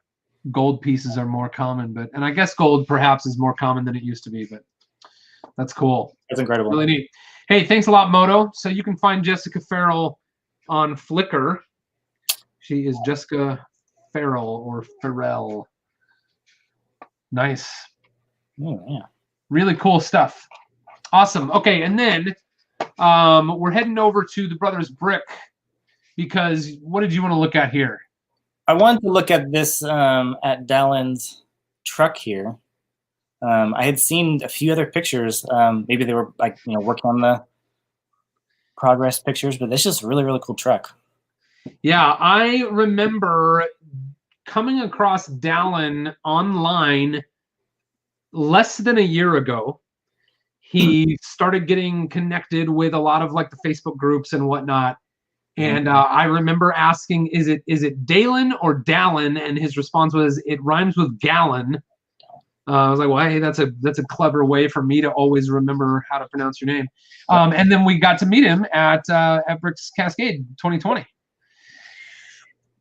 gold pieces are more common, and I guess gold perhaps is more common than it used to be, but that's cool. That's incredible. Really neat. Hey, thanks a lot, Moto. So you can find Jessica Farrell on Flickr. She is Jessica Farrell or Farrell. Nice. Oh, yeah. Really cool stuff. Awesome. Okay, and then we're heading over to the Brothers Brick because what did you want to look at here? I wanted to look at this at Dallin's truck here. I had seen a few other pictures. Maybe they were like working on the progress pictures, but it's just a really, really cool truck. Yeah, I remember coming across Dallin online less than a year ago. He started getting connected with a lot of like the Facebook groups and whatnot. And I remember asking, is it Dalen or Dallin? And his response was, it rhymes with gallon. I was like, well, hey, that's a clever way for me to always remember how to pronounce your name. And then we got to meet him at Bricks Cascade 2020,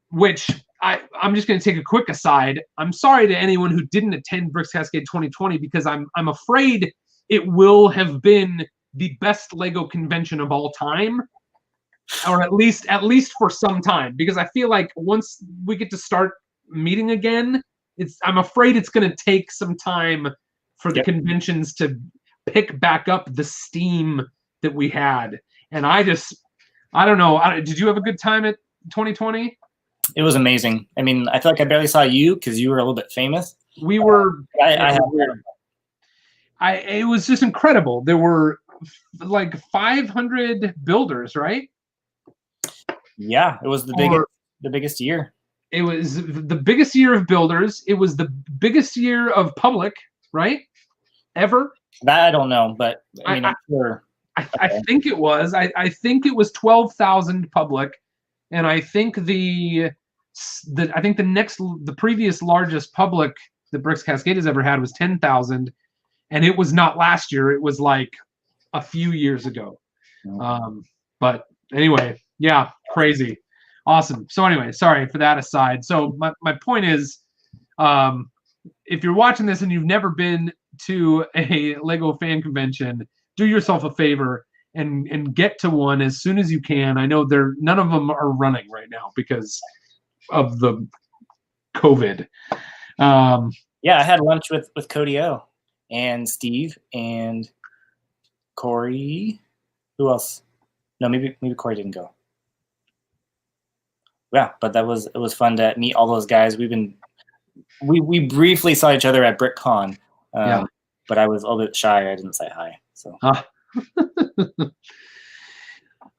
which I'm just going to take a quick aside. I'm sorry to anyone who didn't attend Bricks Cascade 2020 because I'm afraid it will have been the best Lego convention of all time, or at least for some time. Because I feel like once we get to start meeting again, I'm afraid it's going to take some time for the conventions to pick back up the steam that we had. And I don't know. Did you have a good time at 2020? It was amazing. I mean, I feel like I barely saw you because you were a little bit famous. We were. It was just incredible. There were like 500 builders, right? Yeah, it was the biggest year. It was the biggest year of builders. It was the biggest year of public, right? Ever. That I don't know, but I mean, I'm sure. I think it was. I think it was 12,000 public, and I think the previous largest public that Bricks Cascade has ever had was 10,000, and it was not last year. It was like a few years ago. But anyway, yeah, crazy, awesome. So anyway, sorry for that aside. So my point is, if you're watching this and you've never been to a Lego fan convention, do yourself a favor and get to one as soon as you can. I know none of them are running right now because of the COVID. Yeah, I had lunch with Cody O and Steve and Corey. Who else? No, maybe Corey didn't go. Yeah, but it was fun to meet all those guys. We briefly saw each other at BrickCon. But I was a little bit shy. I didn't say hi. So.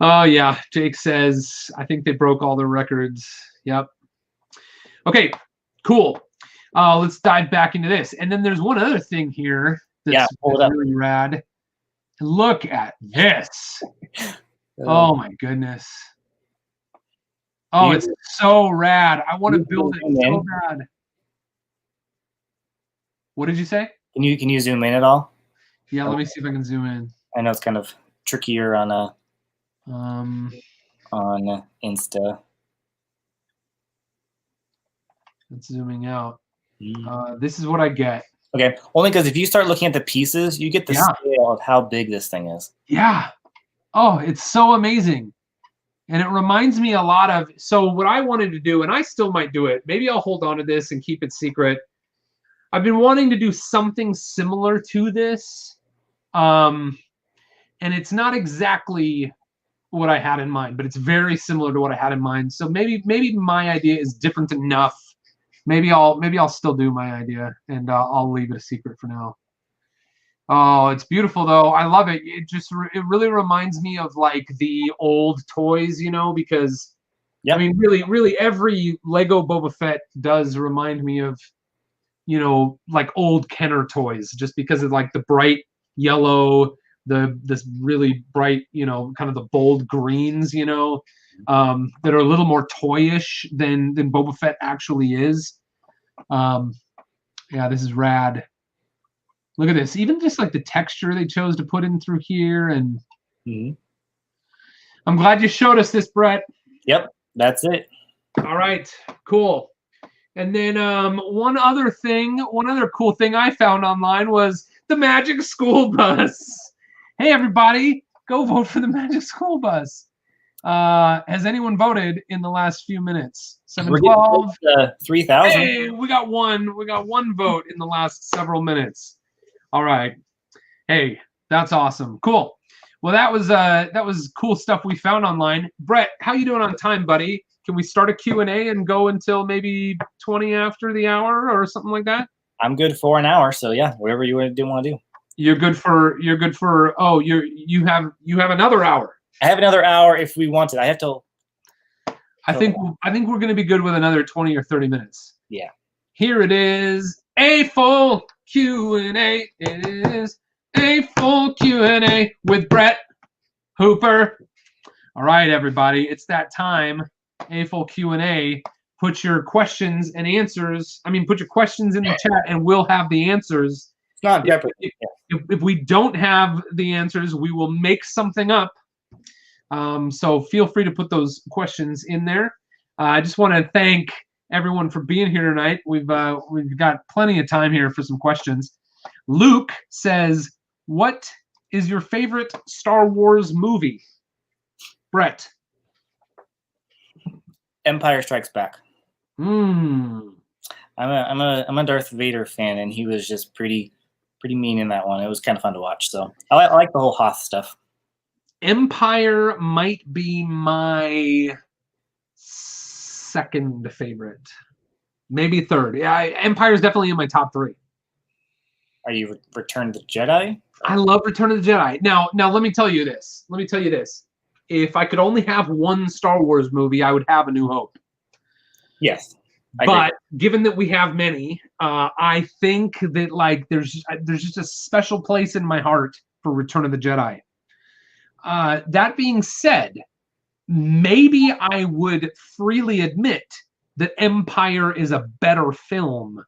Oh yeah, Jake says I think they broke all the records. Yep. Okay, cool. Let's dive back into this. And then there's one other thing here that's really rad. Look at this. Oh my goodness. Oh, it's so rad. I want to build it so bad. What did you say? Can you zoom in at all? Yeah, let me see if I can zoom in. I know it's kind of trickier on Insta. It's zooming out. This is what I get. Okay, only because if you start looking at the pieces, you get the scale of how big this thing is. Yeah. Oh, it's so amazing. And it reminds me a lot of, so what I wanted to do, and I still might do it, maybe I'll hold on to this and keep it secret. I've been wanting to do something similar to this. And it's not exactly what I had in mind, but it's very similar to what I had in mind. So maybe my idea is different enough. Maybe I'll still do my idea, and I'll leave it a secret for now. Oh, it's beautiful though. I love it. It really reminds me of like the old toys, because I mean, really every Lego Boba Fett does remind me of, like old Kenner toys, just because of like the bright yellow, this really bright, kind of the bold greens, that are a little more toyish than Boba Fett actually is. Yeah, this is rad. Look at this. Even just like the texture they chose to put in through here, and I'm glad you showed us this, Brett. Yep, that's it. All right, cool. And then one other cool thing I found online was the Magic School Bus. Hey, everybody, go vote for the Magic School Bus. Has anyone voted in the last few minutes? 712. 3,000. Hey, we got one vote in the last several minutes. All right. Hey, that's awesome. Cool. Well, that was cool stuff we found online. Brett, how you doing on time, buddy? Can we start a Q&A and go until maybe 20 after the hour or something like that? I'm good for an hour, so yeah, whatever you want to do. You're good for you have another hour. I have another hour if we want it. I have to. I think we're going to be good with another 20 or 30 minutes. Yeah. Here it is. AFOL Q&A. It is AFOL Q&A with Brett Hooper. All right, everybody, it's that time. AFOL Q&A. Put your questions and answers. Put your questions in the chat, and we'll have the answers. It's not if we don't have the answers, we will make something up. So feel free to put those questions in there. I just want to thank everyone for being here tonight. We've got plenty of time here for some questions. Luke says, "What is your favorite Star Wars movie?" Brett. Empire Strikes Back. Hmm. I'm a Darth Vader fan, and he was just pretty mean in that one. It was kind of fun to watch. So I like the whole Hoth stuff. Empire might be my second favorite, maybe third. Yeah, Empire is definitely in my top 3. Are you Return of the Jedi? I love Return of the Jedi. Now let me tell you this. If I could only have one Star Wars movie, I would have A New Hope. Yes. But given that we have many, I think that like there's just a special place in my heart for Return of the Jedi. That being said, maybe I would freely admit that Empire is a better film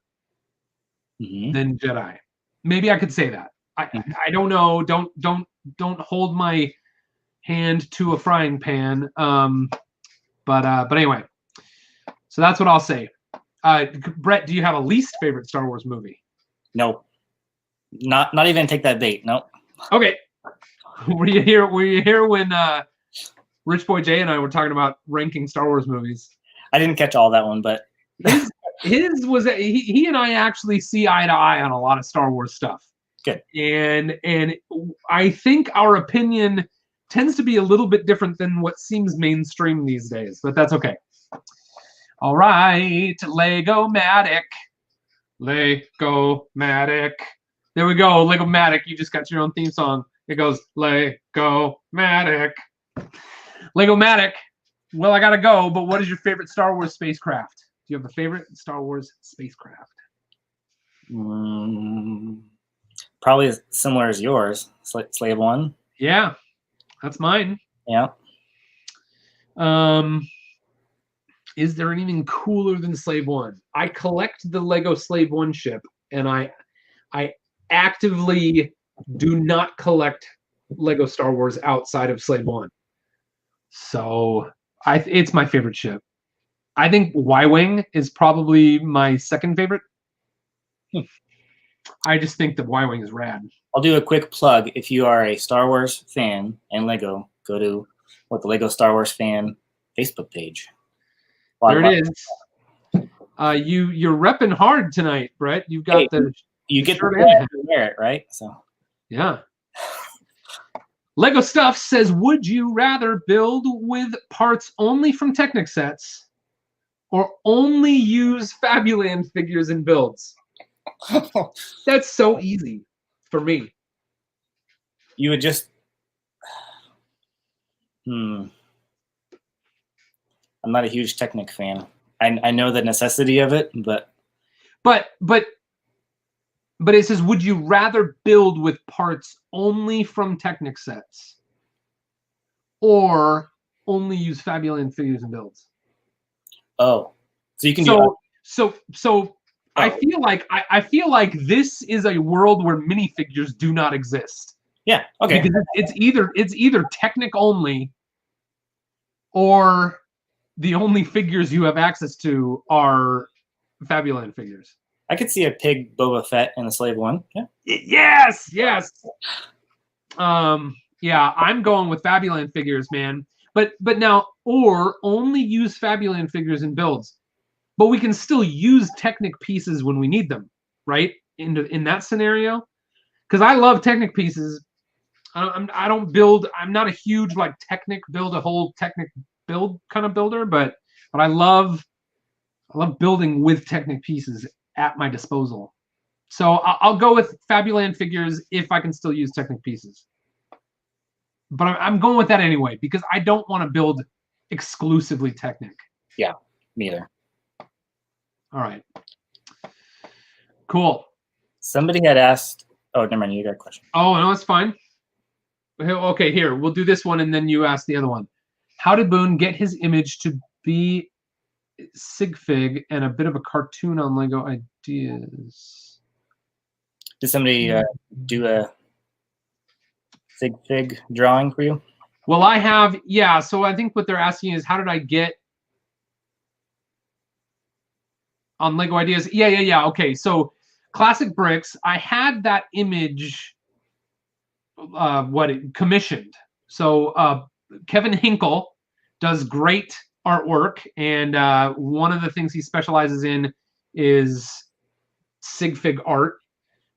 than Jedi. Maybe I could say that. I don't know. Don't hold my hand to a frying pan. But anyway, so that's what I'll say. Brett, do you have a least favorite Star Wars movie? No. Not even take that bait. No. Okay. Were you here when Rich Boy Jay and I were talking about ranking Star Wars movies? I didn't catch all that one, but his was he and I actually see eye to eye on a lot of Star Wars stuff. Good. And I think our opinion tends to be a little bit different than what seems mainstream these days, but that's okay. All right, Lego-matic. Lego-matic. There we go, Lego-matic. You just got your own theme song. It goes Lego-matic. Lego-matic. Well, I gotta go, but what is your favorite Star Wars spacecraft? Do you have a favorite Star Wars spacecraft? Probably similar as yours, Slave One. Yeah, that's mine. Yeah. Is there anything cooler than Slave One? I collect the Lego Slave One ship, and I actively do not collect Lego Star Wars outside of Slave One. So it's my favorite ship. I think Y-Wing is probably my second favorite. I just think that Y-Wing is rad. I'll do a quick plug. If you are a Star Wars fan and Lego, go to the Lego Star Wars fan Facebook page. There it is. You're repping hard tonight, Brett. You've got you get to wear it, right? So yeah. Lego Stuff says, would you rather build with parts only from Technic sets or only use Fabuland figures in builds? That's so easy for me. You would just I'm not a huge Technic fan. I know the necessity of it, but it says, would you rather build with parts only from Technic sets or only use Fabuland figures and builds? Oh, so you can I feel like this is a world where minifigures do not exist. Yeah. Okay. Because it's either Technic only, or the only figures you have access to are Fabuland figures. I could see a pig Boba Fett in the Slave One. Yeah. Yes. Yeah, I'm going with Fabuland figures, man. But now, or only use Fabuland figures in builds. But we can still use Technic pieces when we need them, right? In that scenario, because I love Technic pieces. I don't build. I'm not a huge like Technic build a whole Technic build kind of builder, but I love building with Technic pieces at my disposal. So I'll go with Fabuland figures if I can still use Technic pieces. But I'm going with that anyway because I don't want to build exclusively Technic. Yeah, me either. All right. Cool. Somebody had asked. Oh, never mind. You got a question. Oh, no, it's fine. Okay, here. We'll do this one, and then you ask the other one. How did Boone get his image to be Sigfig and a bit of a cartoon on Lego ideas? Did somebody do a Sigfig drawing for you? Well, I have. Yeah, so I think what they're asking is how did I get On Lego Ideas. Yeah. Okay, so classic bricks. I had that image commissioned. So Kevin Hinkle does great artwork, and one of the things he specializes in is sig fig art.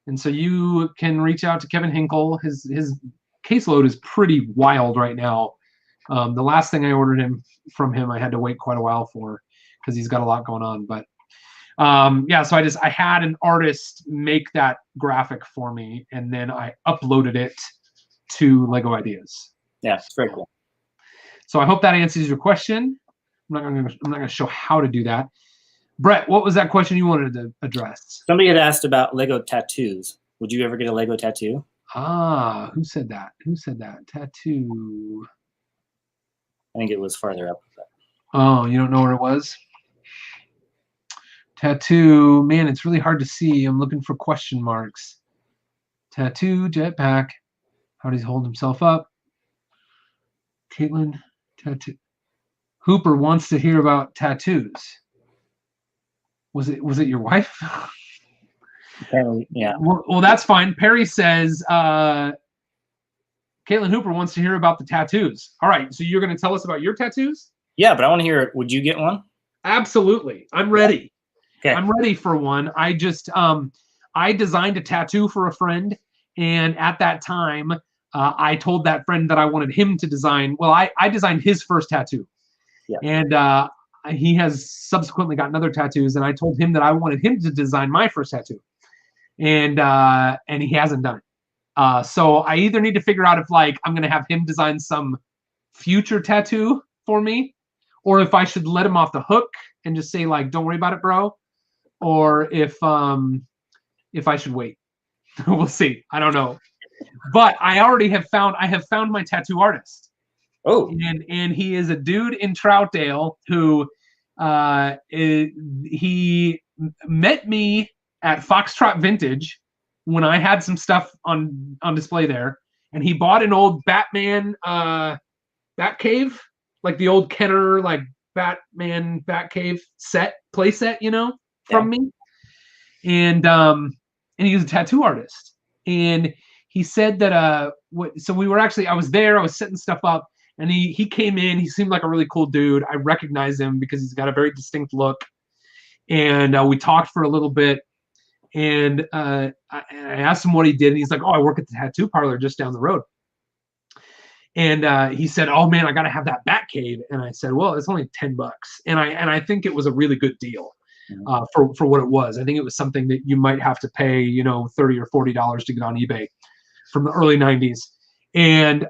And so you can reach out to Kevin Hinkle. His caseload is pretty wild right now. The last thing I ordered from him, I had to wait quite a while for because he's got a lot going on. But yeah, so I had an artist make that graphic for me, and then I uploaded it to Lego Ideas. Yeah, it's very cool. So I hope that answers your question. I'm not gonna show how to do that. Brett, what was that question you wanted to address? Somebody had asked about Lego tattoos. Would you ever get a Lego tattoo? Ah, who said that? Who said that? Tattoo. I think it was farther up. Oh, you don't know where it was? Tattoo. Man, it's really hard to see. I'm looking for question marks. Tattoo, jetpack. How does he hold himself up? Caitlin, tattoo. Hooper wants to hear about tattoos. Was it your wife? Apparently, yeah. Well, that's fine. Perry says Caitlin Hooper wants to hear about the tattoos. All right, so you're going to tell us about your tattoos? Yeah, but I want to hear, would you get one? Absolutely. I'm ready. Okay. I'm ready for one. I just I designed a tattoo for a friend, and at that time I told that friend that I wanted him to design. Well, I designed his first tattoo. Yeah. And he has subsequently gotten other tattoos, and I told him that I wanted him to design my first tattoo. And he hasn't done it. So I either need to figure out if like I'm gonna have him design some future tattoo for me, or if I should let him off the hook and just say like, don't worry about it, bro, or if I should wait. We'll see. I don't know. But I have found my tattoo artist. Oh. And he is a dude in Troutdale who he met me at Foxtrot Vintage when I had some stuff on display there, and he bought an old Batman Batcave, like the old Kenner like Batman Batcave play set, from me. And he was a tattoo artist, and he said that so I was there, I was setting stuff up, and he came in. He seemed like a really cool dude. I recognized him because he's got a very distinct look, and we talked for a little bit. And I asked him what he did, and he's like, "Oh, I work at the tattoo parlor just down the road." And he said, "Oh man, I got to have that Batcave." And I said, "Well, it's only $10." And I think it was a really good deal for what it was. I think it was something that you might have to pay, $30 or $40 to get on eBay from the early '90s. And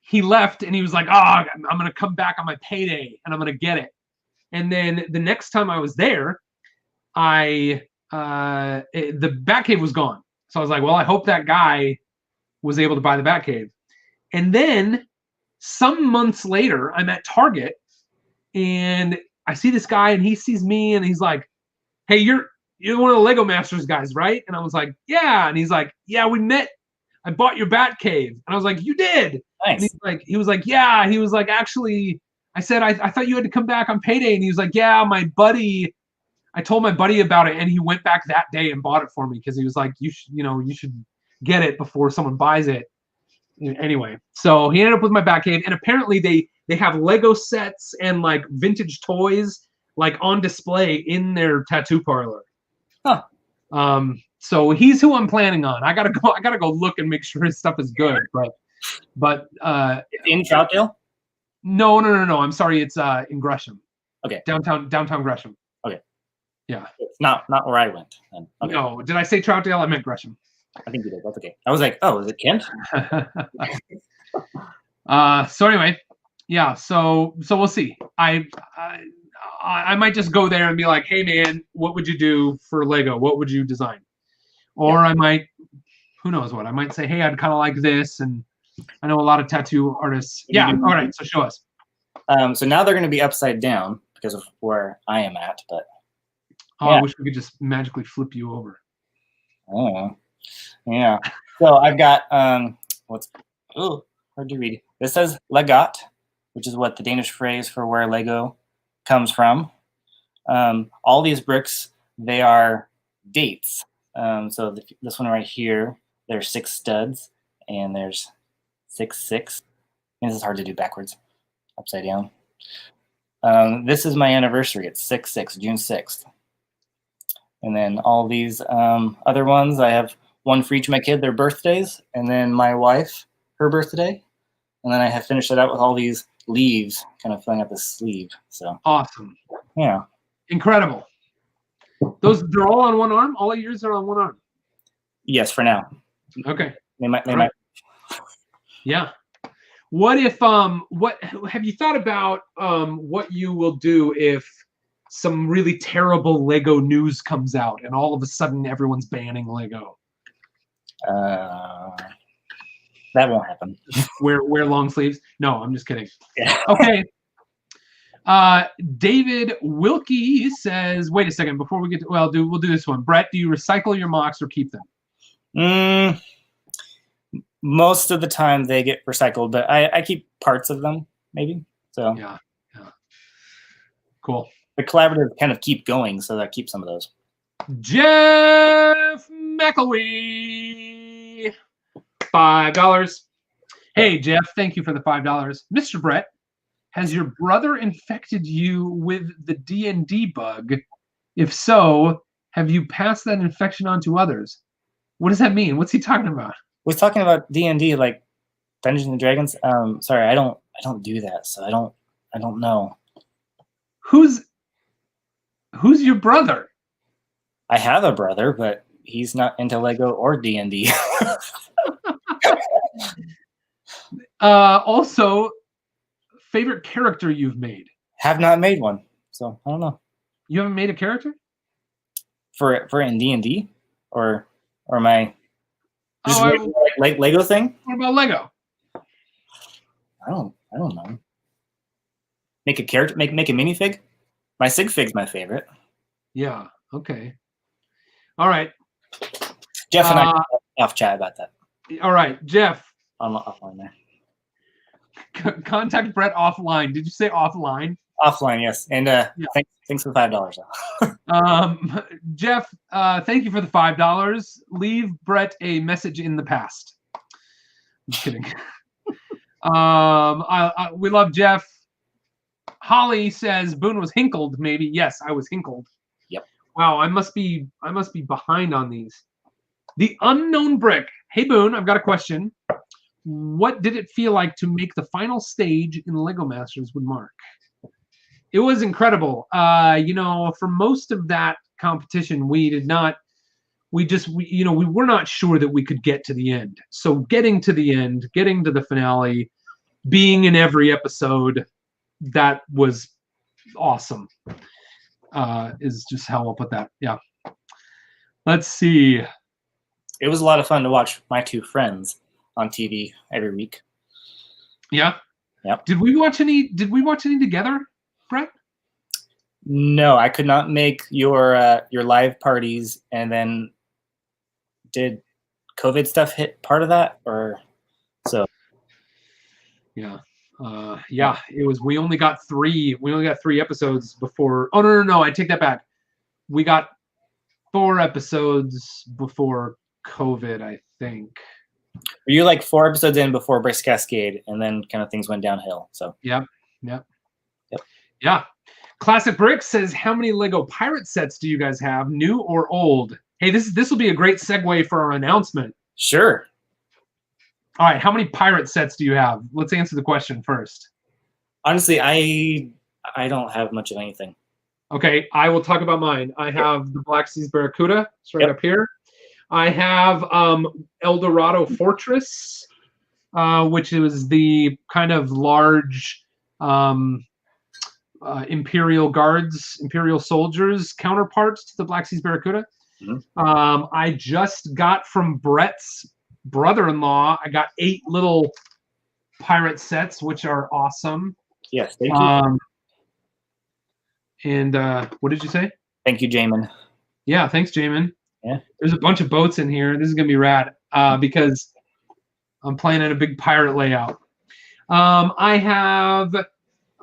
he left, and he was like, "Oh, I'm gonna come back on my payday, and I'm gonna get it." And then the next time I was there, the Batcave was gone. So I was like, well, I hope that guy was able to buy the Batcave. And then some months later, I'm at Target, and I see this guy, and he sees me, and he's like, "Hey, you're one of the Lego Masters guys, right?" And I was like, "Yeah." And he's like, "Yeah, we met. I bought your Batcave." And I was like, "You did?" Nice. And he was like, "Yeah." He was like, "Actually," I said, I thought you had to come back on payday." And he was like, "Yeah, I told my buddy about it, and he went back that day and bought it for me because he was like, you should get it before someone buys it." Anyway, so he ended up with my Batcave, and apparently they have Lego sets and like vintage toys like on display in their tattoo parlor. Huh. So he's who I'm planning on. I gotta go look and make sure his stuff is good. But it's in Troutdale? No. I'm sorry, it's in Gresham. Okay. Downtown Gresham. Okay. Yeah. It's not where I went. Then. Okay. No, did I say Troutdale? I meant Gresham. I think you did. That's okay. I was like, oh, is it Kent? So anyway, yeah. So we'll see. I might just go there and be like, "Hey man, what would you do for Lego? What would you design?" Or I might, who knows what? I might say, "Hey, I'd kind of like this," and I know a lot of tattoo artists. Yeah. All right. So show us. So now they're going to be upside down because of where I am at, but. Oh, yeah. I wish we could just magically flip you over. Oh, yeah. So I've got hard to read. This says Legat, which is what the Danish phrase for where Lego comes from. All these bricks, they are dates. So this one right here, there's 6 studs, and there's 6. And this is hard to do backwards, upside down. This is my anniversary. It's 6/6, June 6th. And then all these other ones, I have one for each of my kids, their birthdays, and then my wife, her birthday. And then I have finished it out with all these leaves, kind of filling out the sleeve. So awesome. Yeah. Incredible. They're all on one arm? All of yours are on one arm? Yes, for now. Okay. They might. Yeah. What if what have you thought about what you will do if some really terrible Lego news comes out and all of a sudden everyone's banning Lego? That won't happen. Wear long sleeves? No, I'm just kidding. Yeah. Okay. David Wilkie says, wait a second, before we get to, we'll do this one. Brett, do you recycle your Mocs or keep them? Most of the time they get recycled, but I keep parts of them, maybe. So yeah. Cool. The collaborative kind of keep going, so that keeps some of those. Jeff McElwee, $5. Hey, Jeff, thank you for the $5. Mr. Brett, has your brother infected you with the D&D bug? If so, have you passed that infection on to others? What does that mean? What's he talking about? We're talking about D&D, like Dungeons and Dragons. Sorry, I don't do that, so I don't know. Who's your brother? I have a brother, but he's not into Lego or D&D. Also, favorite character you've made? Have not made one, so I don't know. You haven't made a character? For in D&D, or am I just like Lego thing? What about Lego? I don't know. Make a character, make a minifig. My sig fig's my favorite. Yeah. Okay. All right. Jeff and I off chat about that. All right, Jeff. I'm offline there. Contact Brett offline. Did you say offline? Offline, yes. And yeah. Thanks for the $5. Jeff, thank you for the $5. Leave Brett a message in the past. I'm just kidding. We love Jeff. Holly says Boone was hinkled. Maybe yes, I was hinkled. Yep. Wow, I must be behind on these. The Unknown Brick. Hey Boone, I've got a question. What did it feel like to make the final stage in Lego Masters with Mark? It was incredible. For most of that competition, we were not sure that we could get to the end. So getting to the end, getting to the finale, being in every episode, that was awesome. Is just how I'll put that. Yeah. Let's see. It was a lot of fun to watch my two friends on TV every week. Yeah. Yep. Did we watch any together, Brett? No, I could not make your live parties. And then did COVID stuff hit part of that, or so? Yeah. It was. We only got 3 episodes before. Oh no! I take that back. We got 4 episodes before COVID, I think. Were you like 4 episodes in before Brisk Cascade, and then kind of things went downhill? So. Yep. Yeah. Classic Brick says, "How many Lego pirate sets do you guys have, new or old?" Hey, this will be a great segue for our announcement. Sure. All right, how many pirate sets do you have? Let's answer the question first. Honestly, I don't have much of anything. Okay, I will talk about mine. I have the Black Seas Barracuda. It's right up here. I have El Dorado Fortress, which is the kind of large Imperial soldiers counterpart to the Black Seas Barracuda. Mm-hmm. I just got from Brett's brother-in-law, I got 8 little pirate sets, which are awesome. Yes, thank you. And what did you say? Thank you, Jamin. Yeah, thanks, Jamin. Yeah. There's a bunch of boats in here. This is gonna be rad because I'm planning a big pirate layout. I have,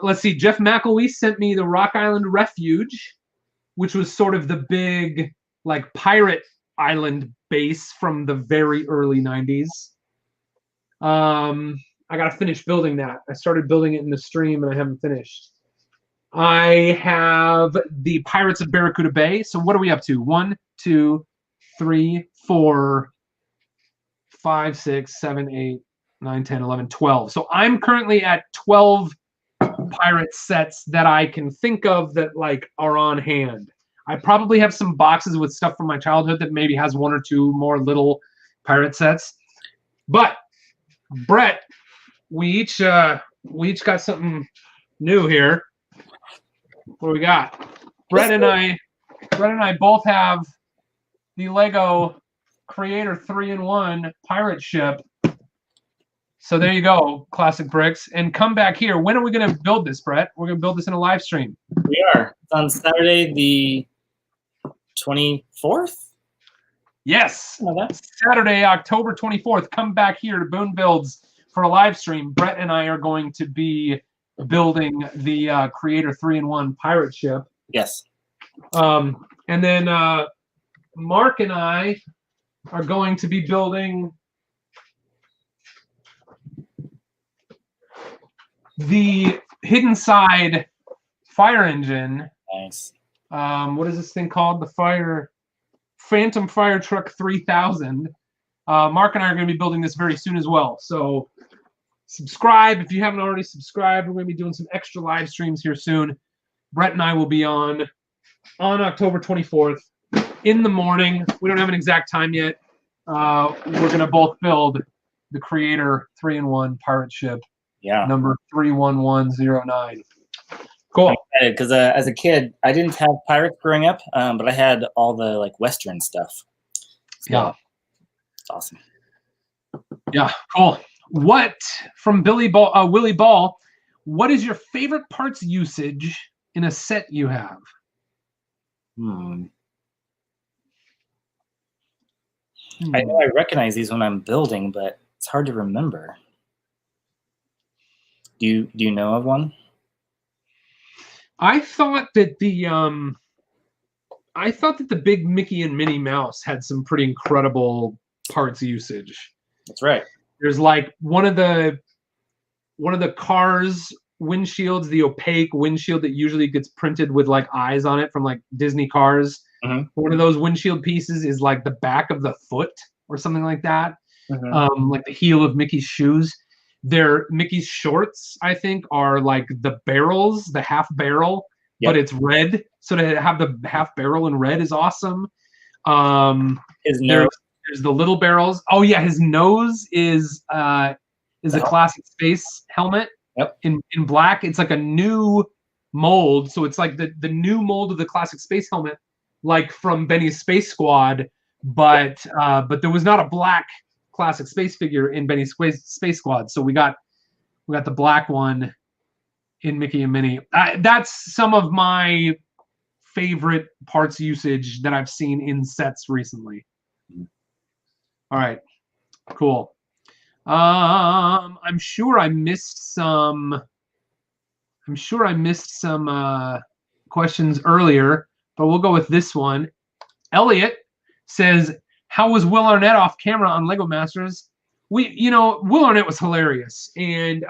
let's see, Jeff McElwee sent me the Rock Island Refuge. which was sort of the big like pirate island base from the very early 90s. I gotta finish building that. I started building it in the stream and I haven't finished. I have the Pirates of Barracuda Bay. So what are we up to? 1, 2, 3, 4, 5, 6, 7, 8, 9, 10, 11, 12. So I'm currently at 12 pirate sets that I can think of that like are on hand. I probably have some boxes with stuff from my childhood that maybe has 1 or 2 more little pirate sets. But Brett, we each got something new here. What do we got? Brett and I both have the Lego Creator 3-in-1 pirate ship. So there you go, Classic Bricks. And come back here. When are we going to build this, Brett? We're going to build this in a live stream. We are. It's on Saturday, the 24th? Yes. Saturday, October 24th. Come back here to Boone Builds for a live stream. Brett and I are going to be building the Creator 3-in-1 pirate ship. Yes. And then Mark and I are going to be building the Hidden Side fire engine. Nice. What is this thing called? The Phantom Fire Truck 3000. Mark and I are going to be building this very soon as well. So subscribe if you haven't already subscribed. We're going to be doing some extra live streams here soon. Brett and I will be on October 24th in the morning. We don't have an exact time yet. We're going to both build the Creator 3-in-1 pirate ship. Yeah. Number 31109. Cool. Because as a kid, I didn't have pirates growing up, but I had all the like Western stuff. So, yeah. It's awesome. Yeah, cool. What from Willie Ball? What is your favorite parts usage in a set you have? I know I recognize these when I'm building, but it's hard to remember. Do you know of one? I thought that the big Mickey and Minnie Mouse had some pretty incredible parts usage. That's right. There's like one of the cars windshields, the opaque windshield that usually gets printed with like eyes on it from like Disney cars. Mm-hmm. One of those windshield pieces is like the back of the foot or something like that. Mm-hmm. Like the heel of Mickey's shoes. Mickey's shorts, I think, are like the barrels, the half barrel, yep. but it's red. So to have the half barrel in red is awesome. His nose. There's the little barrels. Oh yeah, his nose is a classic space helmet. Yep. In black. It's like a new mold. So it's like the new mold of the classic space helmet, like from Benny's Space Squad, but there was not a black classic space figure in Benny's Space Squad. So we got the black one in Mickey and Minnie. That's some of my favorite parts usage that I've seen in sets recently. All right, cool. I'm sure I missed some questions earlier, but we'll go with this one. Elliot says, how was Will Arnett off camera on Lego Masters? Will Arnett was hilarious. And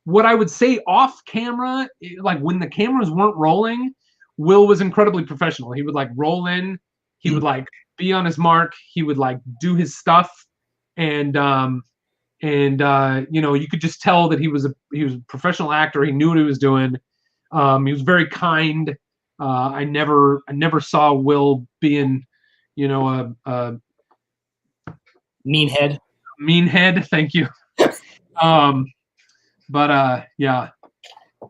what I would say off camera, like when the cameras weren't rolling, Will was incredibly professional. He would like roll in, he would like be on his mark, he would like do his stuff, and you could just tell that he was a professional actor. He knew what he was doing. He was very kind. I never saw Will being, a mean head. Thank you. Yeah,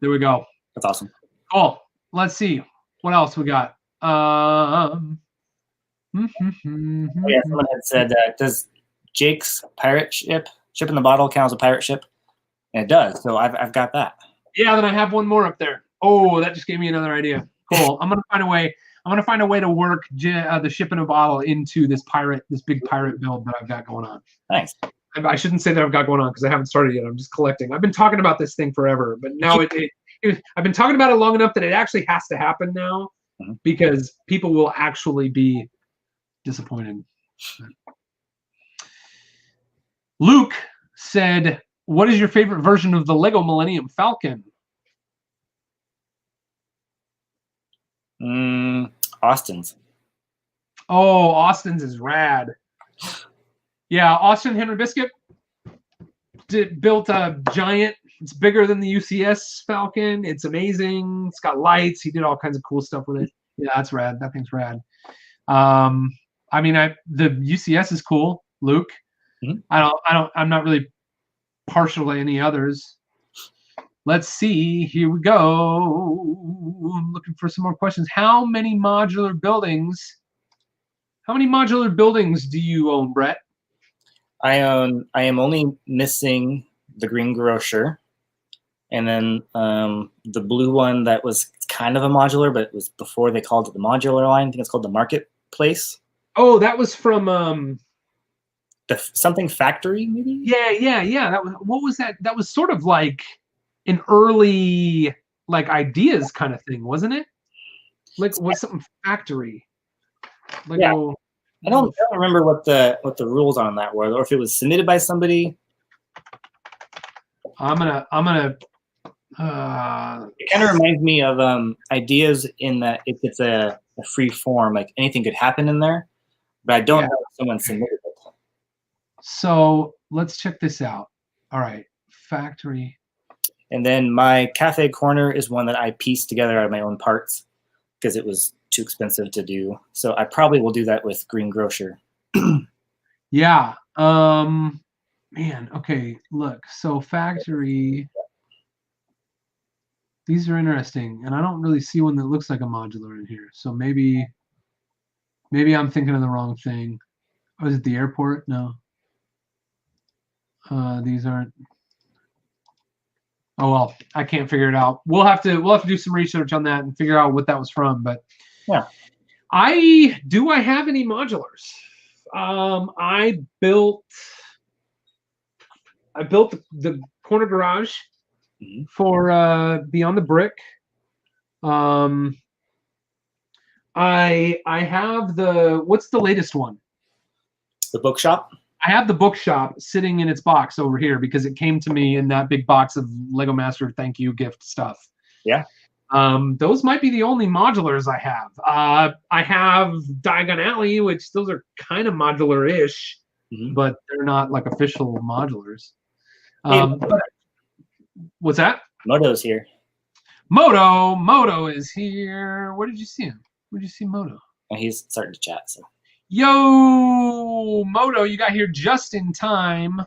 there we go. That's awesome. Cool. Let's see what else we got. Oh yeah, someone had said, does Jake's pirate ship in the bottle count as a pirate ship? And it does. So I've got that. Yeah, then I have one more up there. Oh, that just gave me another idea. Cool. I'm gonna find a way to work the ship in a bottle into this big pirate build that I've got going on. Thanks. I shouldn't say that I've got going on because I haven't started yet. I'm just collecting. I've been talking about this thing forever, but now I've been talking about it long enough that it actually has to happen now. because people will actually be disappointed. Luke said, "What is your favorite version of the Lego Millennium Falcon?" Austin's. Oh, Austin's is rad. Yeah, Austin Henry Biscuit built a giant. It's bigger than the UCS Falcon. It's amazing. It's got lights. He did all kinds of cool stuff with it. Yeah, that's rad. That thing's rad. I mean, the UCS is cool, Luke. I'm not really partial to any others. Let's see. Here we go. I'm looking for some more questions. How many modular buildings do you own, Brett? I am only missing the green grocer, and then the blue one that was kind of a modular, but it was before they called it the modular line. I think it's called the Marketplace. Oh, that was from something factory, maybe? Yeah. What was that? That was sort of like an early ideas kind of thing, wasn't it? Like was something factory. Lego. I don't remember what the rules on that were, or if it was submitted by somebody. I'm gonna. It kind of reminds me of ideas in that if it's a free form, like anything could happen in there, but I don't know if someone submitted it. So let's check this out. All right, factory. And then my cafe corner is one that I pieced together out of my own parts because it was too expensive to do. So I probably will do that with Green Grocer. Yeah. Man, okay, look. So factory. These are interesting. And I don't really see one that looks like a modular in here. So maybe I'm thinking of the wrong thing. Oh, is it the airport? No. These aren't. Oh well, I can't figure it out. We'll have to do some research on that and figure out what that was from. But yeah, I have any modulars? I built the corner garage for Beyond the Brick. I have what's the latest one? The bookshop. I have the bookshop sitting in its box over here because it came to me in that big box of Lego Master thank you gift stuff. Yeah. Those might be the only modulars I have. I have Diagon Alley, which those are kind of modular-ish, but they're not like official modulars. What's that? Moto's here. Moto is here. Where did you see him? Where did you see Moto? He's starting to chat. So. Yo, Moto, you got here just in time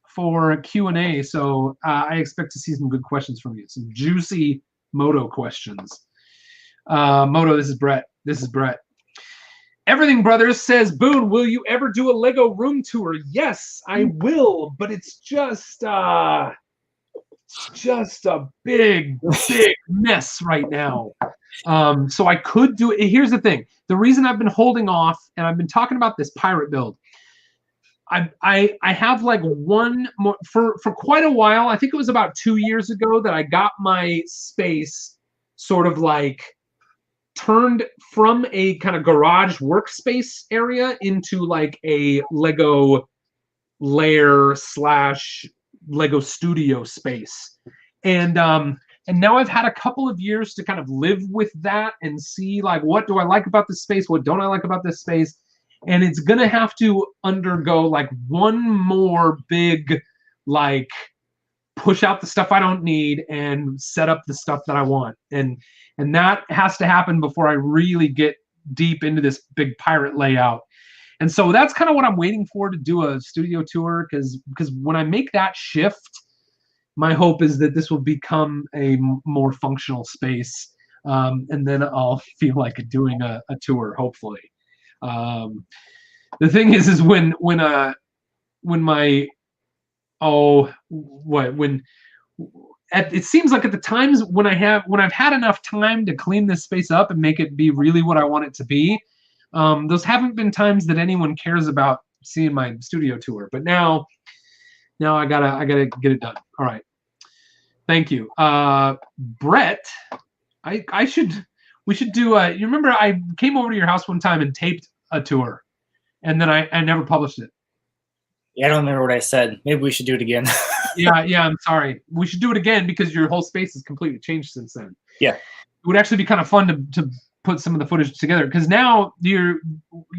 for Q&A. So I expect to see some good questions from you. Some juicy Moto questions. Moto, this is Brett. Everything Brothers says, Boone, will you ever do a Lego room tour? Yes, I will, but it's just a big mess right now. So I could do it. Here's the thing. The reason I've been holding off, and I've been talking about this pirate build, I have like one more for quite a while. I think it was about 2 years ago that I got my space sort of like turned from a kind of garage workspace area into like a Lego lair / Lego studio space. And now I've had a couple of years to kind of live with that and see like, what do I like about this space? What don't I like about this space? And it's going to have to undergo like one more big, like push out the stuff I don't need and set up the stuff that I want. And that has to happen before I really get deep into this big pirate layout. And so that's kind of what I'm waiting for to do a studio tour. Because when I make that shift, my hope is that this will become a more functional space, and then I'll feel like doing a tour. Hopefully, the thing is when it seems like at the times when I've had enough time to clean this space up and make it be really what I want it to be, those haven't been times that anyone cares about seeing my studio tour. But now I gotta get it done. All right. Thank you. Brett, We should do a. You remember I came over to your house one time and taped a tour, and then I never published it. Yeah, I don't remember what I said. Maybe we should do it again. Yeah, I'm sorry. We should do it again because your whole space has completely changed since then. Yeah. It would actually be kind of fun to put some of the footage together because now your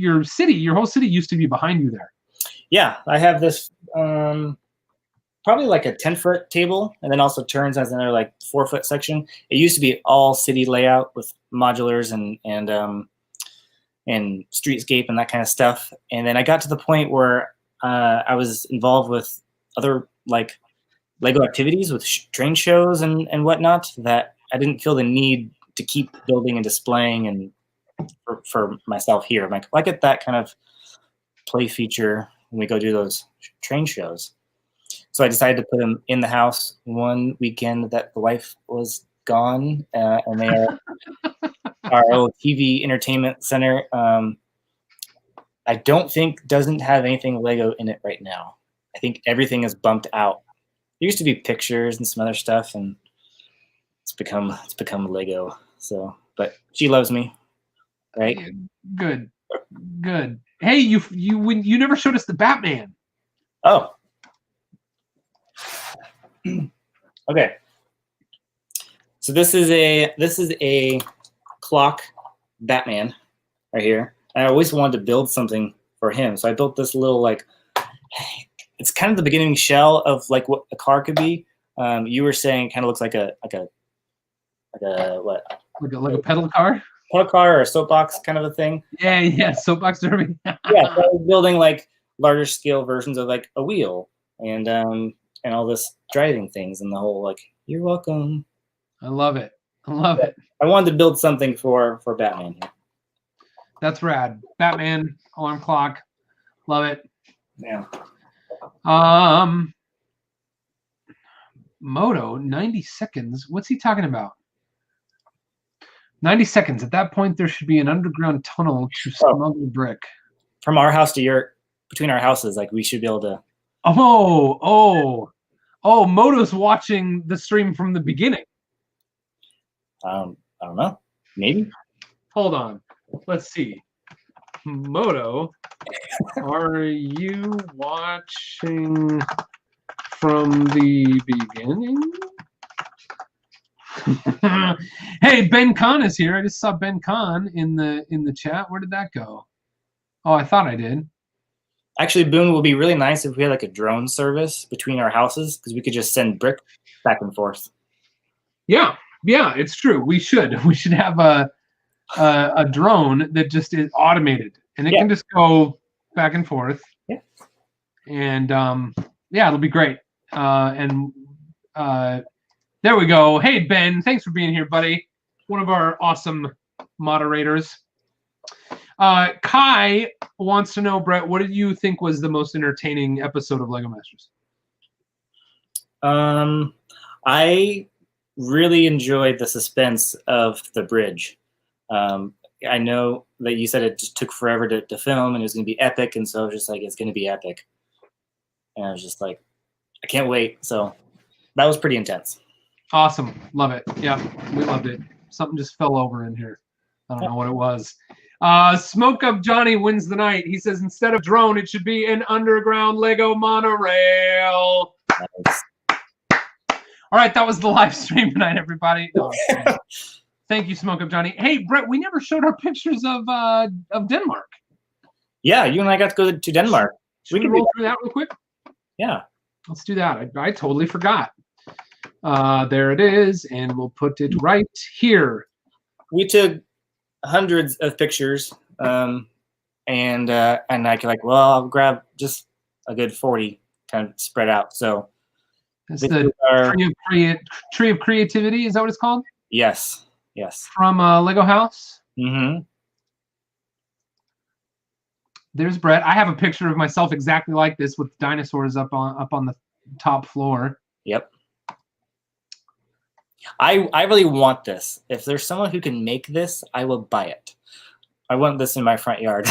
whole city used to be behind you there. Yeah, I have this probably like a 10-foot table, and then also turns as another like 4-foot section. It used to be all city layout with modulars and streetscape and that kind of stuff. And then I got to the point where I was involved with other like Lego activities with train shows and whatnot that I didn't feel the need to keep building and displaying and for myself here. I'm like, well, I get that kind of play feature when we go do those train shows. So I decided to put them in the house one weekend that the wife was gone, and they are our old TV entertainment center. I don't think doesn't have anything Lego in it right now. I think everything is bumped out. There used to be pictures and some other stuff, and it's become Lego. So, but she loves me, right? Good. Hey, you never showed us the Batman. Oh. Okay. So this is a clock Batman right here. I always wanted to build something for him, so I built this little like. It's kind of the beginning shell of like what a car could be. You were saying it kind of looks like a what? Like a pedal car? Pedal car or a soapbox kind of a thing. Yeah, soapbox derby. Yeah, so I was building like larger scale versions of like a wheel and all this driving things and the whole like you're welcome. I love it. I wanted to build something for Batman here. That's rad. Batman alarm clock. Love it. Yeah. Moto 90 seconds. What's he talking about? 90 seconds. At that point, there should be an underground tunnel to smuggle brick. From our house to between our houses, like we should be able to. Oh! Moto's watching the stream from the beginning. I don't know. Maybe. Hold on. Let's see. Moto, are you watching from the beginning? Hey, Ben Khan is here. I just saw Ben Khan in the chat. Where did that go? Oh, I thought I did. Actually, Boone, will be really nice if we had like a drone service between our houses because we could just send brick back and forth. Yeah, it's true. We should have a drone that just is automated and it can just go back and forth. Yeah. And it'll be great. There we go. Hey, Ben, thanks for being here, buddy. One of our awesome moderators. Kai wants to know, Brett, what did you think was the most entertaining episode of Lego Masters? I really enjoyed the suspense of the bridge. I know that you said it just took forever to film and it was going to be epic, and so I was just like, it's going to be epic. And I was just like, I can't wait. So that was pretty intense. Awesome. Love it. Yeah, we loved it. Something just fell over in here. I don't know what it was. Smoke Up Johnny wins the night. He says instead of drone, it should be an underground Lego monorail. Nice. All right, that was the live stream tonight, everybody. Oh, thank you, Smoke Up Johnny. Hey, Brett, we never showed our pictures of Denmark. Yeah, you and I got to go to Denmark. We can roll through that real quick. Yeah, let's do that. I totally forgot. There it is, and we'll put it right here. We took hundreds of pictures, and I could I'll grab just a good 40 kind of spread out. So it's the Tree of Creativity. Is that what it's called? Yes. From Lego House. Mm-hmm. There's Brett. I have a picture of myself exactly like this with dinosaurs up on the top floor. Yep. I really want this. If there's someone who can make this, I will buy it. I want this in my front yard.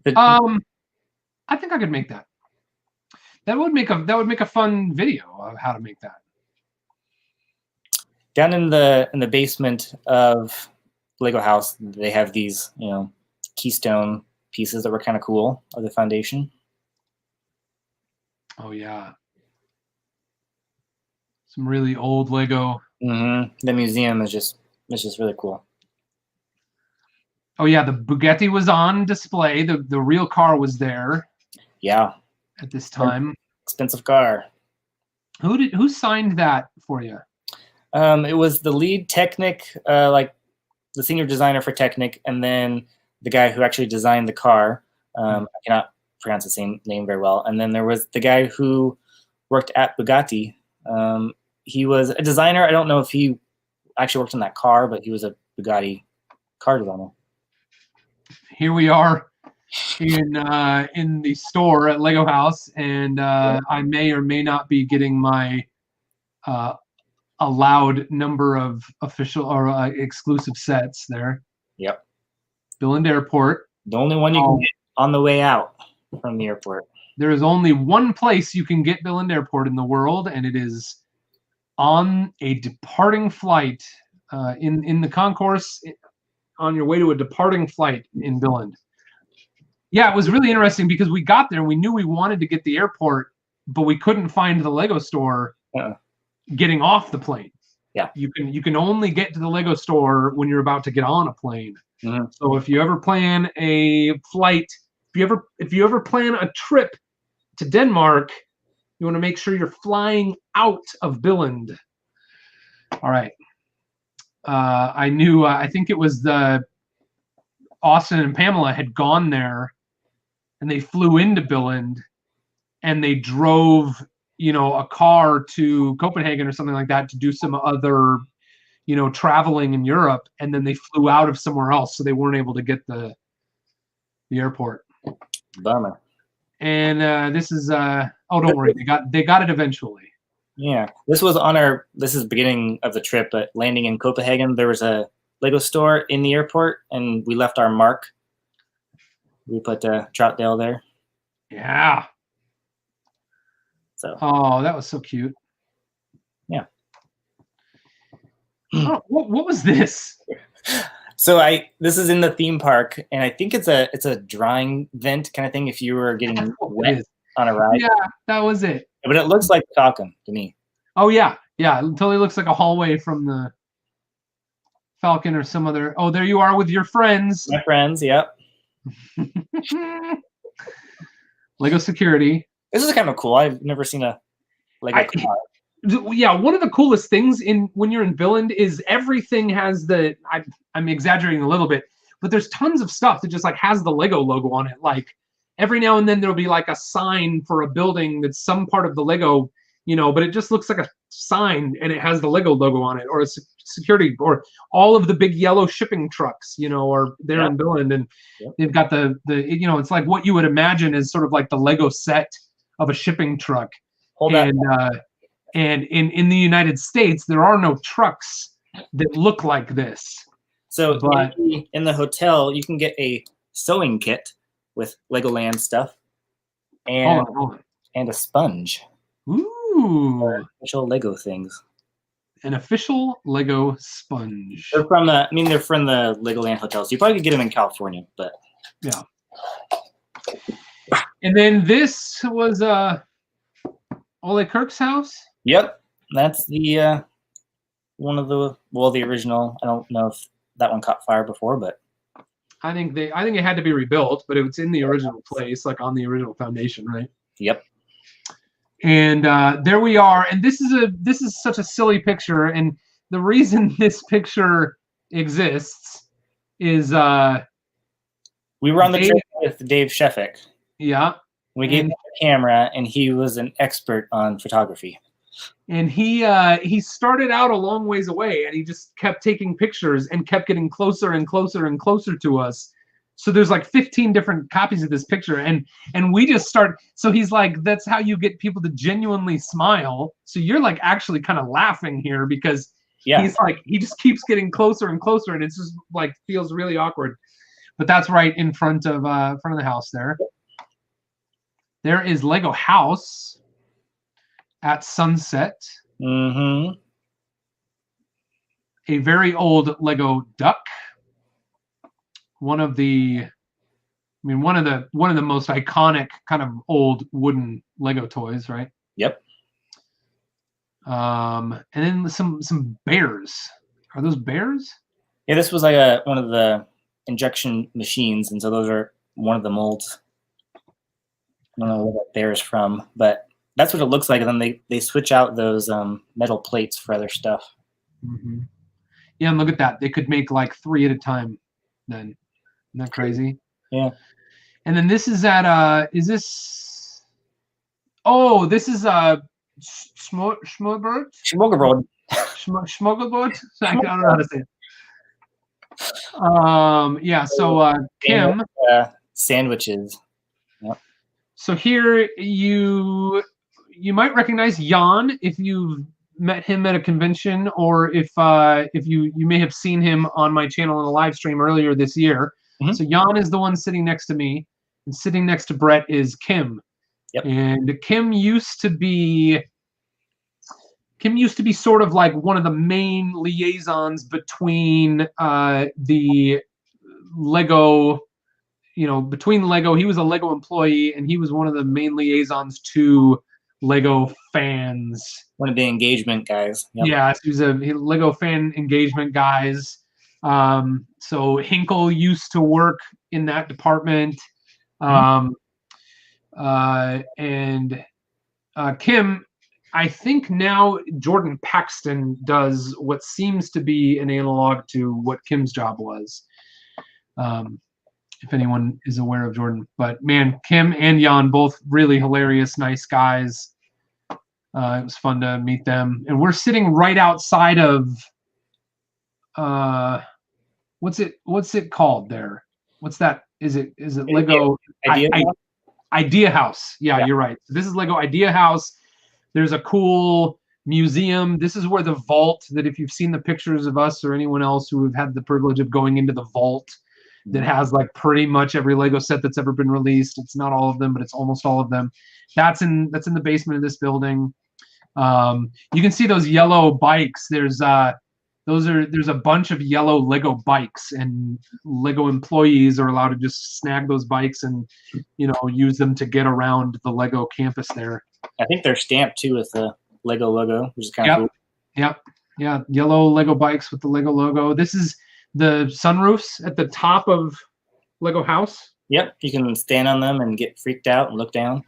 I think I could make that. That would make a fun video of how to make that. down in the basement of Lego house, they have these, keystone pieces that were kind of cool of the foundation. Oh yeah. Some really old Lego. The museum is just really cool. Oh yeah, the Bugatti was on display. The real car was there. Yeah. At this time. Expensive car. Who signed that for you? It was the lead Technic, like the senior designer for Technic, and then the guy who actually designed the car. I cannot pronounce his name very well. And then there was the guy who worked at Bugatti. He was a designer. I don't know if he actually worked on that car, but he was a Bugatti car designer. Here we are in the store at Lego House, and I may or may not be getting my allowed number of official or exclusive sets there. Yep. Billund Airport. The only one you can get on the way out from the airport. There is only one place you can get Billund Airport in the world, and it is on a departing flight in the concourse on your way to a departing flight in Billund. Yeah, it was really interesting because we got there and we knew we wanted to get the airport, but we couldn't find the Lego store getting off the plane. Yeah. You can only get to the Lego store when you're about to get on a plane. So if you ever plan a flight, if you ever plan a trip to Denmark, you want to make sure you're flying out of Billund. All right. I knew, I think it was Austin and Pamela had gone there and they flew into Billund and they drove, a car to Copenhagen or something like that to do some other, traveling in Europe. And then they flew out of somewhere else. So they weren't able to get the airport. Bummer. And this is, don't worry. They got it eventually. Yeah, this is beginning of the trip, but landing in Copenhagen, there was a Lego store in the airport, and we left our mark. We put Troutdale there. Yeah. So. Oh, that was so cute. Yeah. Oh, what was this? So this is in the theme park, and I think it's a drying vent kind of thing. If you were getting wet on a ride. Yeah, that was it. But it looks like Falcon to me. Oh yeah, it totally looks like a hallway from the Falcon or some other. Oh, there you are with your friends. My friends, yep. Lego security. This is kind of cool. I've never seen a Lego car. Yeah, one of the coolest things when you're in Billund is everything has I'm exaggerating a little bit, but there's tons of stuff that just like has the Lego logo on it. Like every now and then there'll be like a sign for a building that's some part of the Lego, but it just looks like a sign and it has the Lego logo on it, or a security, or all of the big yellow shipping trucks, are there in Billund, and they've got the it's like what you would imagine is sort of like the Lego set of a shipping truck. And in the United States, there are no trucks that look like this. So in the hotel, you can get a sewing kit with Legoland stuff and a sponge. Ooh. Official Lego things. An official Lego sponge. They're from the Legoland hotel. So you probably could get them in California, but yeah. And then this was Ole Kirk's house. Yep, that's the the original. I don't know if that one caught fire before, but I think it had to be rebuilt, but it was in the original place, like on the original foundation, right? Yep. And there we are, and this is such a silly picture, and the reason this picture exists is we were on the trip with Dave Sheffick. Yeah. We gave him a camera, and he was an expert on photography. And he started out a long ways away, and he just kept taking pictures and kept getting closer and closer and closer to us. So there's like 15 different copies of this picture, and we just start. So he's like, that's how you get people to genuinely smile. So you're like actually kind of laughing here because he's like, he just keeps getting closer and closer, and it's just like feels really awkward. But that's right in front of the house there. There is Lego House at sunset. Mm-hmm. a very old Lego duck. One of the most iconic kind of old wooden Lego toys, right? Yep. And then some bears. Are those bears? Yeah, this was like one of the injection machines, and so those are one of the molds. I don't know where that bear is from, but that's what it looks like. And then they switch out those metal plates for other stuff. Mm-hmm. Yeah, and look at that. They could make like 3 at a time then. Isn't that crazy? Yeah. And then this is at is this? Oh, this is Schmogelbrot. Schmogelbrot. Schmogelbrot. I don't know how to say it. Yeah. So Kim. Sandwiches. Yep. So here you might recognize Jan if you've met him at a convention, or if you may have seen him on my channel in a live stream earlier this year. Mm-hmm. So Jan is the one sitting next to me, and sitting next to Brett is Kim. Yep. And Kim used to be sort of like one of the main liaisons between the Lego, between Lego. He was a Lego employee, and he was one of the main liaisons to Lego fans. One of the engagement guys. Yep. Yeah, he was a Lego fan engagement guys. So Hinkle used to work in that department. And Kim, I think now Jordan Paxton does what seems to be an analog to what Kim's job was. If anyone is aware of Jordan. But man, Kim and Jan, both really hilarious, nice guys. It was fun to meet them. And we're sitting right outside of what's it called there? What's that? Is it Lego Idea House? Yeah, you're right. So this is Lego Idea House. There's a cool museum. This is where the vault, that if you've seen the pictures of us or anyone else who have had the privilege of going into the vault, that has like pretty much every Lego set that's ever been released. It's not all of them, but it's almost all of them. That's in the basement of this building. You can see those yellow bikes. There's a bunch of yellow Lego bikes, and Lego employees are allowed to just snag those bikes and use them to get around the Lego campus there. I think they're stamped too with the Lego logo, which is kind of cool. Yep. Yeah, yellow Lego bikes with the Lego logo. This is the sunroofs at the top of Lego House. Yep, you can stand on them and get freaked out and look down.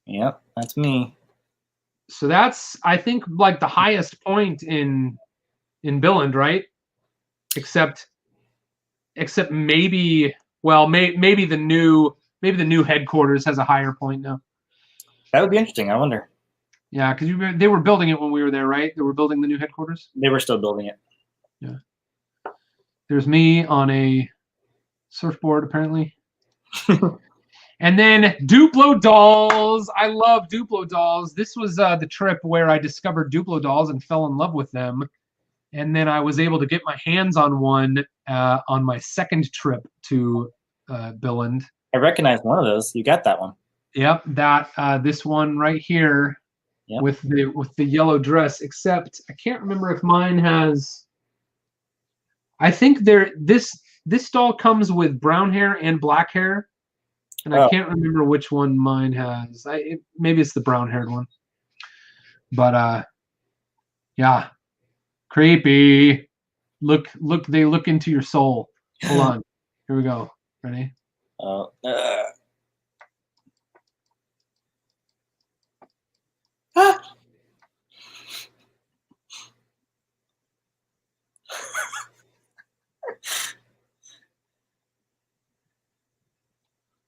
Yep, that's me. So that's, I think, like the highest point in Billund, right? Except maybe, well, maybe the new headquarters has a higher point now. That would be interesting. I wonder. Yeah, because they were building it when we were there, right? They were building the new headquarters. They were still building it. Yeah. There's me on a surfboard, apparently. And then Duplo Dolls. I love Duplo Dolls. This was the trip where I discovered Duplo Dolls and fell in love with them. And then I was able to get my hands on one on my second trip to Billund. I recognize one of those. You got that one. Yep, this one right here. Yep. With the yellow dress, except I can't remember if mine has. I think this doll comes with brown hair and black hair, and I can't remember which one mine has. Maybe it's the brown-haired one. But yeah, creepy. Look! They look into your soul. Hold on. Here we go. Ready?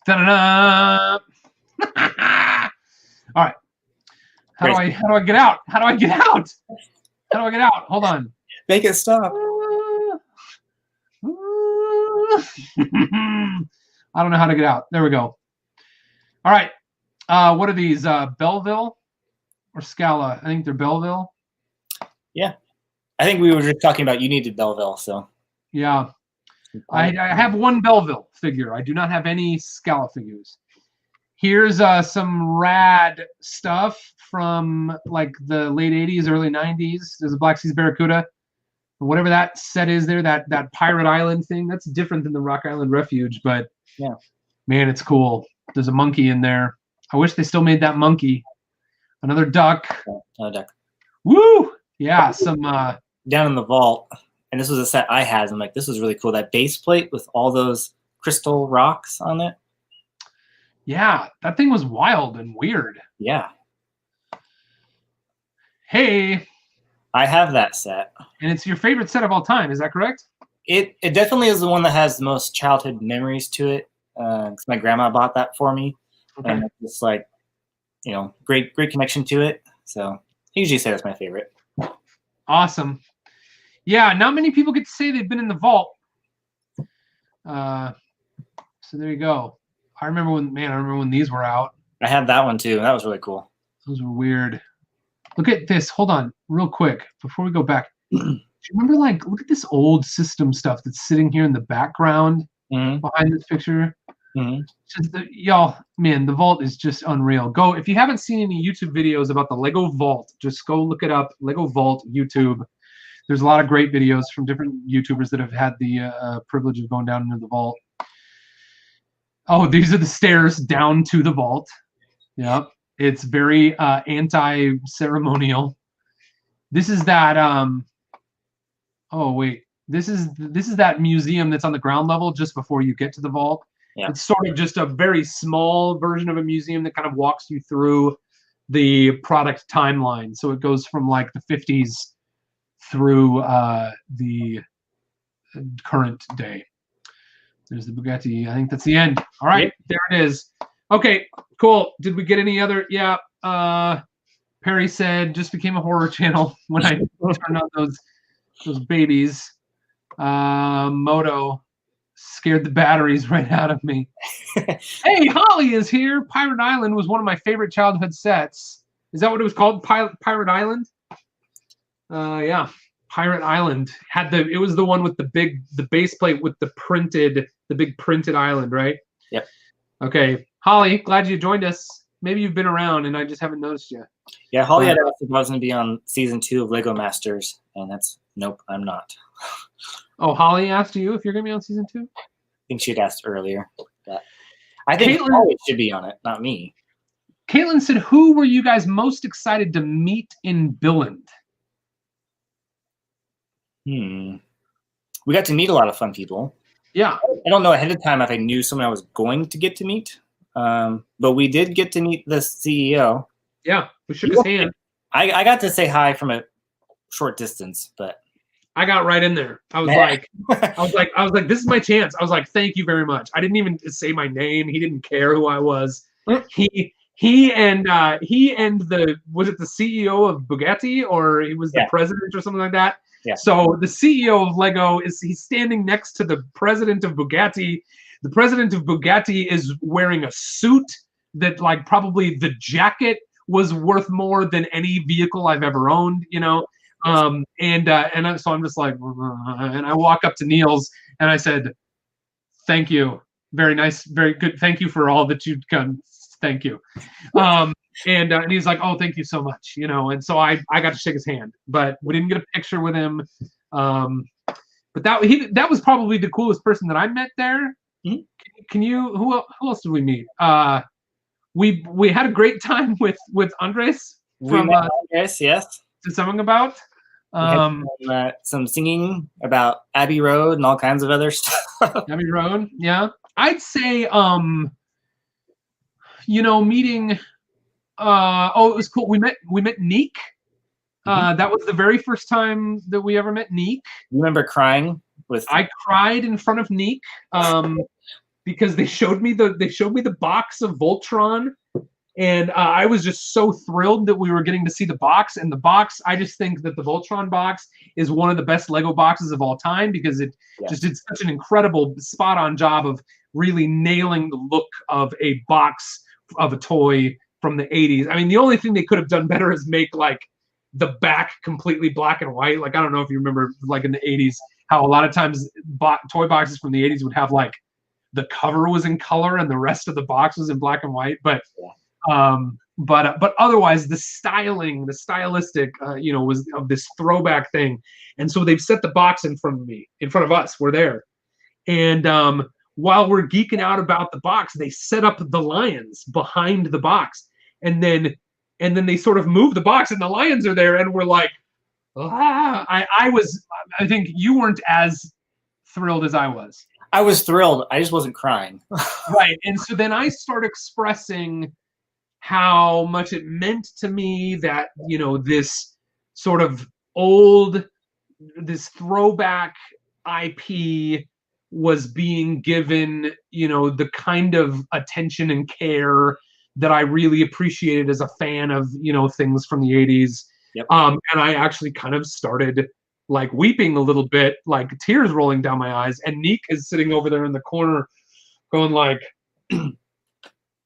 Da-da-da! All right. How do I get out? How do I get out? How do I get out? Hold on. Make it stop. I don't know how to get out. There we go. All right. What are these? Belleville or Scala? I think they're Belleville. Yeah. I think we were just talking about you needed Belleville, so. Yeah. I have one Belleville figure. I do not have any Scala figures. Here's some rad stuff from like the late 80s, early 90s. There's a Black Seas Barracuda. Whatever that set is there, that Pirate Island thing, that's different than the Rock Island Refuge, but Yeah. Man, it's cool. There's a monkey in there. I wish they still made that monkey. Another duck. Another duck. Woo! Yeah, some down in the vault, and this was a set I had. I'm like, this is really cool. That base plate with all those crystal rocks on it. Yeah, that thing was wild and weird. Yeah. Hey. I have that set. And it's your favorite set of all time, is that correct? It definitely is the one that has the most childhood memories to it. Because my grandma bought that for me. Okay. And it's like, you know, great connection to it. So I usually say that's my favorite. Awesome. Yeah, not many people get to say they've been in the vault. So there you go. I remember when these were out. I had that one too. That was really cool. Those were weird. Look at this. Hold on, real quick before we go back. Do you remember, like, look at this old system stuff that's sitting here in the background behind this picture? Just y'all, man, the vault is just unreal. Go if you haven't seen any YouTube videos about the Lego Vault, just go look it up. Lego Vault YouTube. There's a lot of great videos from different YouTubers that have had the privilege of going down into the vault. Oh, these are the stairs down to the vault. Yep. It's very anti-ceremonial. This is that oh wait. This is that museum that's on the ground level just before you get to the vault. Yeah. It's sort of just a very small version of a museum that kind of walks you through the product timeline. So it goes from like the 50s through the current day. There's the Bugatti. I think that's the end. All right, there it is. Okay, cool. Did we get any other? Yeah. Perry said just became a horror channel when I turned on those babies. Moto scared the batteries right out of me. Hey, Holly is here. Pirate Island was one of my favorite childhood sets. Is that what it was called? Pirate Island? Yeah. Pirate Island it was the one with the base plate with the big printed island, right? Yep. Okay. Holly, glad you joined us. Maybe you've been around and I just haven't noticed yet. Yeah, Holly had asked if I was going to be on season 2 of Lego Masters, and that's nope, I'm not. Oh, Holly asked you if you're going to be on season 2? I think she'd asked earlier. But I think Holly should be on it, not me. Caitlin said, who were you guys most excited to meet in Billund? We got to meet a lot of fun people. Yeah. I don't know ahead of time if I knew someone I was going to get to meet. But we did get to meet the CEO. Yeah, we shook his hand. I got to say hi from a short distance, but I got right in there. I was like, this is my chance. I was like, thank you very much. I didn't even say my name. He didn't care who I was. He and was it the CEO of Bugatti, or he was the president or something like that? Yeah. So the CEO of Lego he's standing next to the president of Bugatti. The president of Bugatti is wearing a suit that, like, probably the jacket was worth more than any vehicle I've ever owned, you know. So I'm just like, and I walk up to Niels and I said, thank you. Very nice, very good. Thank you for all that you've done. Thank you. And he's like, oh, thank you so much, you know. And so I got to shake his hand, but we didn't get a picture with him. But that was probably the coolest person that I met there. Mm-hmm. Can you? Who else did we meet? We had a great time with Andres from Andres, yes. To something about some singing about Abbey Road and all kinds of other stuff. Abbey Road, yeah. I'd say meeting it was cool. We met Neek. That was the very first time that we ever met Neek. You remember crying I cried in front of Neek because they showed me the box of Voltron, and I was just so thrilled that we were getting to see the box. And the box, I just think that the Voltron box is one of the best Lego boxes of all time because it just did such an incredible spot-on job of really nailing the look of a box of a toy from the 80s. I mean, the only thing they could have done better is make, like, the back completely black and white. Like, I don't know if you remember, like, in the 80s, how a lot of times toy boxes from the 80s would have, like, the cover was in color and the rest of the box was in black and white. But otherwise, the stylistic, was of this throwback thing. And so they've set the box in front of me, in front of us. We're there, and while we're geeking out about the box, they set up the lions behind the box, and then they sort of move the box, and the lions are there, and we're like, ah. I think you weren't as thrilled as I was. I was thrilled. I just wasn't crying. Right. And so then I start expressing how much it meant to me that, this sort of this throwback IP was being given, the kind of attention and care that I really appreciated as a fan of, things from the 80s. Yep. And I actually kind of started like weeping a little bit, like tears rolling down my eyes. And Neek is sitting over there in the corner going like,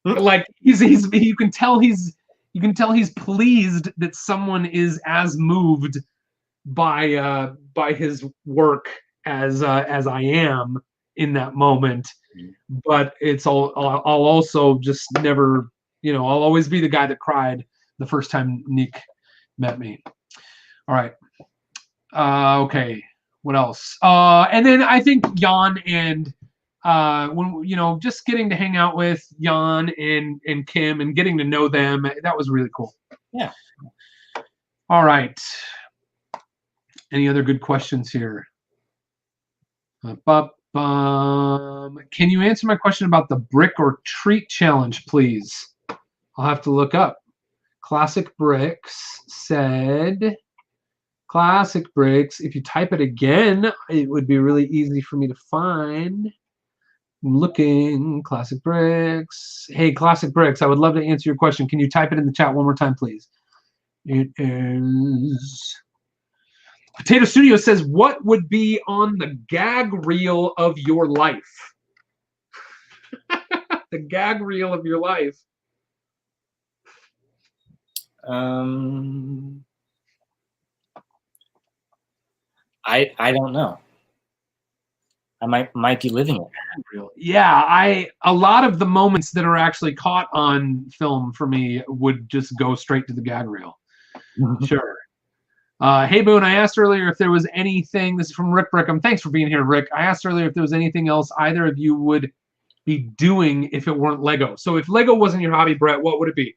like you can tell he's pleased that someone is as moved by his work as I am in that moment. But I'll also just never, I'll always be the guy that cried the first time Neek met me. All right. Okay. What else? And then I think Jan and when just getting to hang out with Jan and Kim and getting to know them, that was really cool. Yeah. All right. Any other good questions here? Can you answer my question about the brick or treat challenge, please? I'll have to look up. Classic Bricks said, Classic Bricks, if you type it again, it would be really easy for me to find. I'm looking. Classic Bricks. Hey, Classic Bricks, I would love to answer your question. Can you type it in the chat one more time, please? It is... Potato Studio says, what would be on the gag reel of your life? The gag reel of your life. I don't know. I might be living it. Yeah, a lot of the moments that are actually caught on film for me would just go straight to the gag reel. Sure. Hey Boone, I asked earlier if there was anything. This is from Rick Brickham. Thanks for being here, Rick. I asked earlier if there was anything else either of you would be doing if it weren't Lego. So if Lego wasn't your hobby, Brett, what would it be?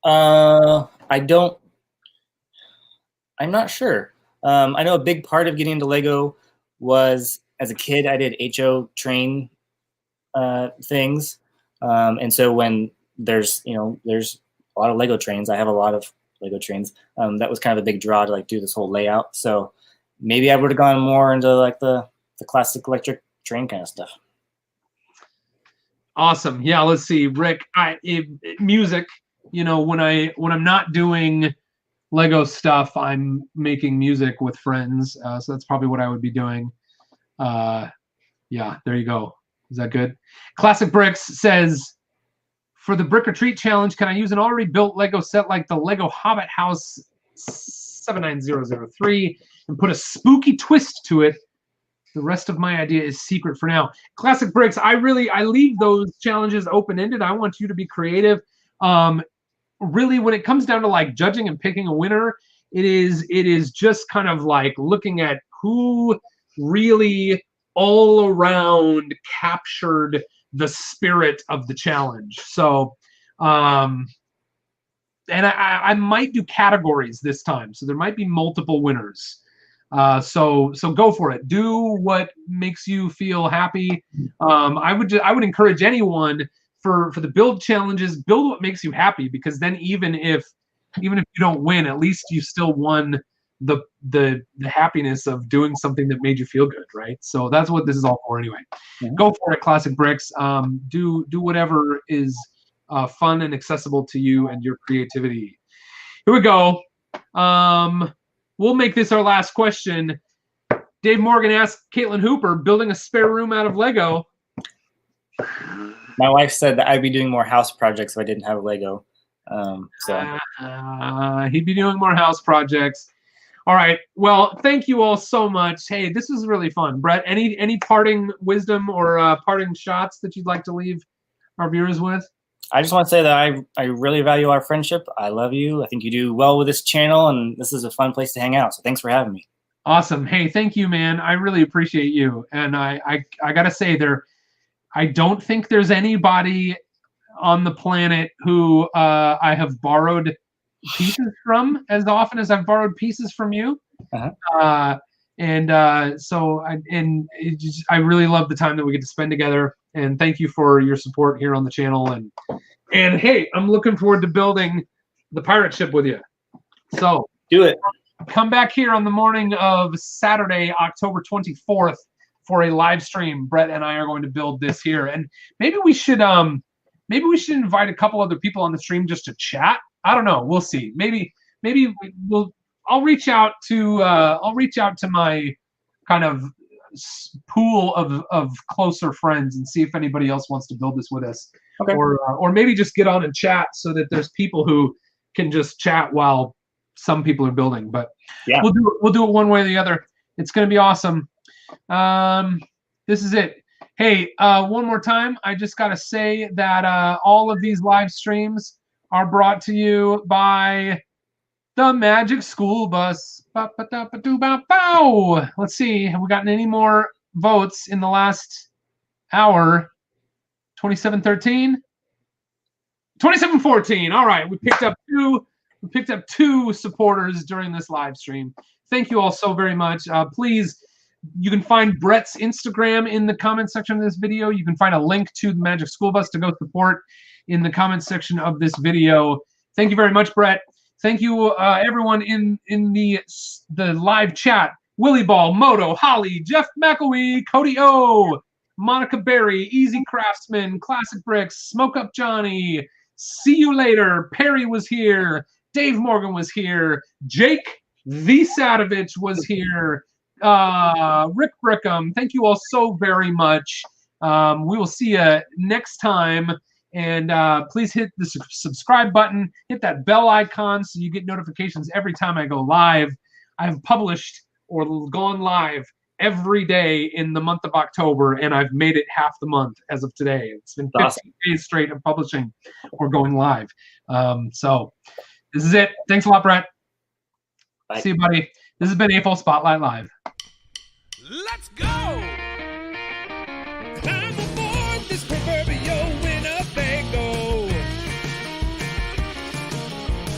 I'm not sure. I know a big part of getting into Lego was, as a kid, I did HO train things. And so when there's a lot of Lego trains, I have a lot of Lego trains. That was kind of a big draw to like do this whole layout. So maybe I would have gone more into like the classic electric train kind of stuff. Awesome. Yeah, let's see. Rick, music, when I'm not doing Lego stuff, I'm making music with friends. So that's probably what I would be doing. Yeah, there you go. Is that good? Classic Bricks says, for the Brick or Treat Challenge, can I use an already built Lego set like the Lego Hobbit House 79003 and put a spooky twist to it? The rest of my idea is secret for now. Classic Bricks, I leave those challenges open-ended. I want you to be creative. Really, when it comes down to like judging and picking a winner, it is just kind of like looking at who really all around captured the spirit of the challenge. So, and I might do categories this time. So there might be multiple winners. So go for it. Do what makes you feel happy. I would encourage anyone for the build challenges, build what makes you happy, because then even if you don't win, at least you still won the happiness of doing something that made you feel good, right? So that's what this is all for anyway. Mm-hmm. Go for it, Classic Bricks. Do whatever is fun and accessible to you and your creativity. Here we go. We'll make this our last question. Dave Morgan asked Caitlin Hooper, building a spare room out of Lego. My wife said that I'd be doing more house projects if I didn't have Lego. He'd be doing more house projects. All right. Well, thank you all so much. Hey, this was really fun. Brett, any parting wisdom or parting shots that you'd like to leave our viewers with? I just want to say that I really value our friendship. I love you. I think you do well with this channel, and this is a fun place to hang out. So thanks for having me. Awesome. Hey, thank you, man. I really appreciate you. And I gotta say, I don't think there's anybody on the planet who I have borrowed pieces from as often as I've borrowed pieces from you. Uh-huh. I really love the time that we get to spend together. And thank you for your support here on the channel. And hey, I'm looking forward to building the pirate ship with you. So do it. Come back here on the morning of Saturday, October 24th, for a live stream. Brett and I are going to build this here, and maybe we should invite a couple other people on the stream just to chat. I don't know. We'll see. Maybe I'll reach out to my kind of pool of closer friends and see if anybody else wants to build this with us. Okay. Or maybe just get on and chat so that there's people who can just chat while some people are building. But yeah, we'll do it one way or the other. It's going to be awesome. This is it. Hey, one more time, I just got to say that all of these live streams are brought to you by the Magic School Bus. Let's see, have we gotten any more votes in the last hour? 2713? 2714. All right, we picked up two supporters during this live stream. Thank you all so very much. Please, you can find Brett's Instagram in the comment section of this video. You can find a link to the Magic School Bus to go support in the comment section of this video. Thank you very much, Brett. Thank you, everyone in the live chat. Willie Ball, Moto, Holly, Jeff McElwee, Cody O, Monica Berry, Easy Craftsman, Classic Bricks, Smoke Up Johnny, See You Later, Perry was here, Dave Morgan was here, Jake the Sadovich was here, Rick Brickham. Thank you all so very much. We will see you next time. And please hit the subscribe button, hit that bell icon so you get notifications every time I go live. I've published or gone live every day in the month of October, and I've made it half the month as of today. It's been 15 days straight of publishing or going live. So this is it. Thanks a lot, Brett. Bye. See you, buddy. This has been AFOL Spotlight Live. Let's go! I'm aboard this proverbial Winnebago.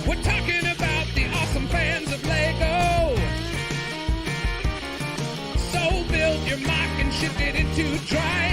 We're talking about the awesome fans of Lego. So build your mock and shift it into drive.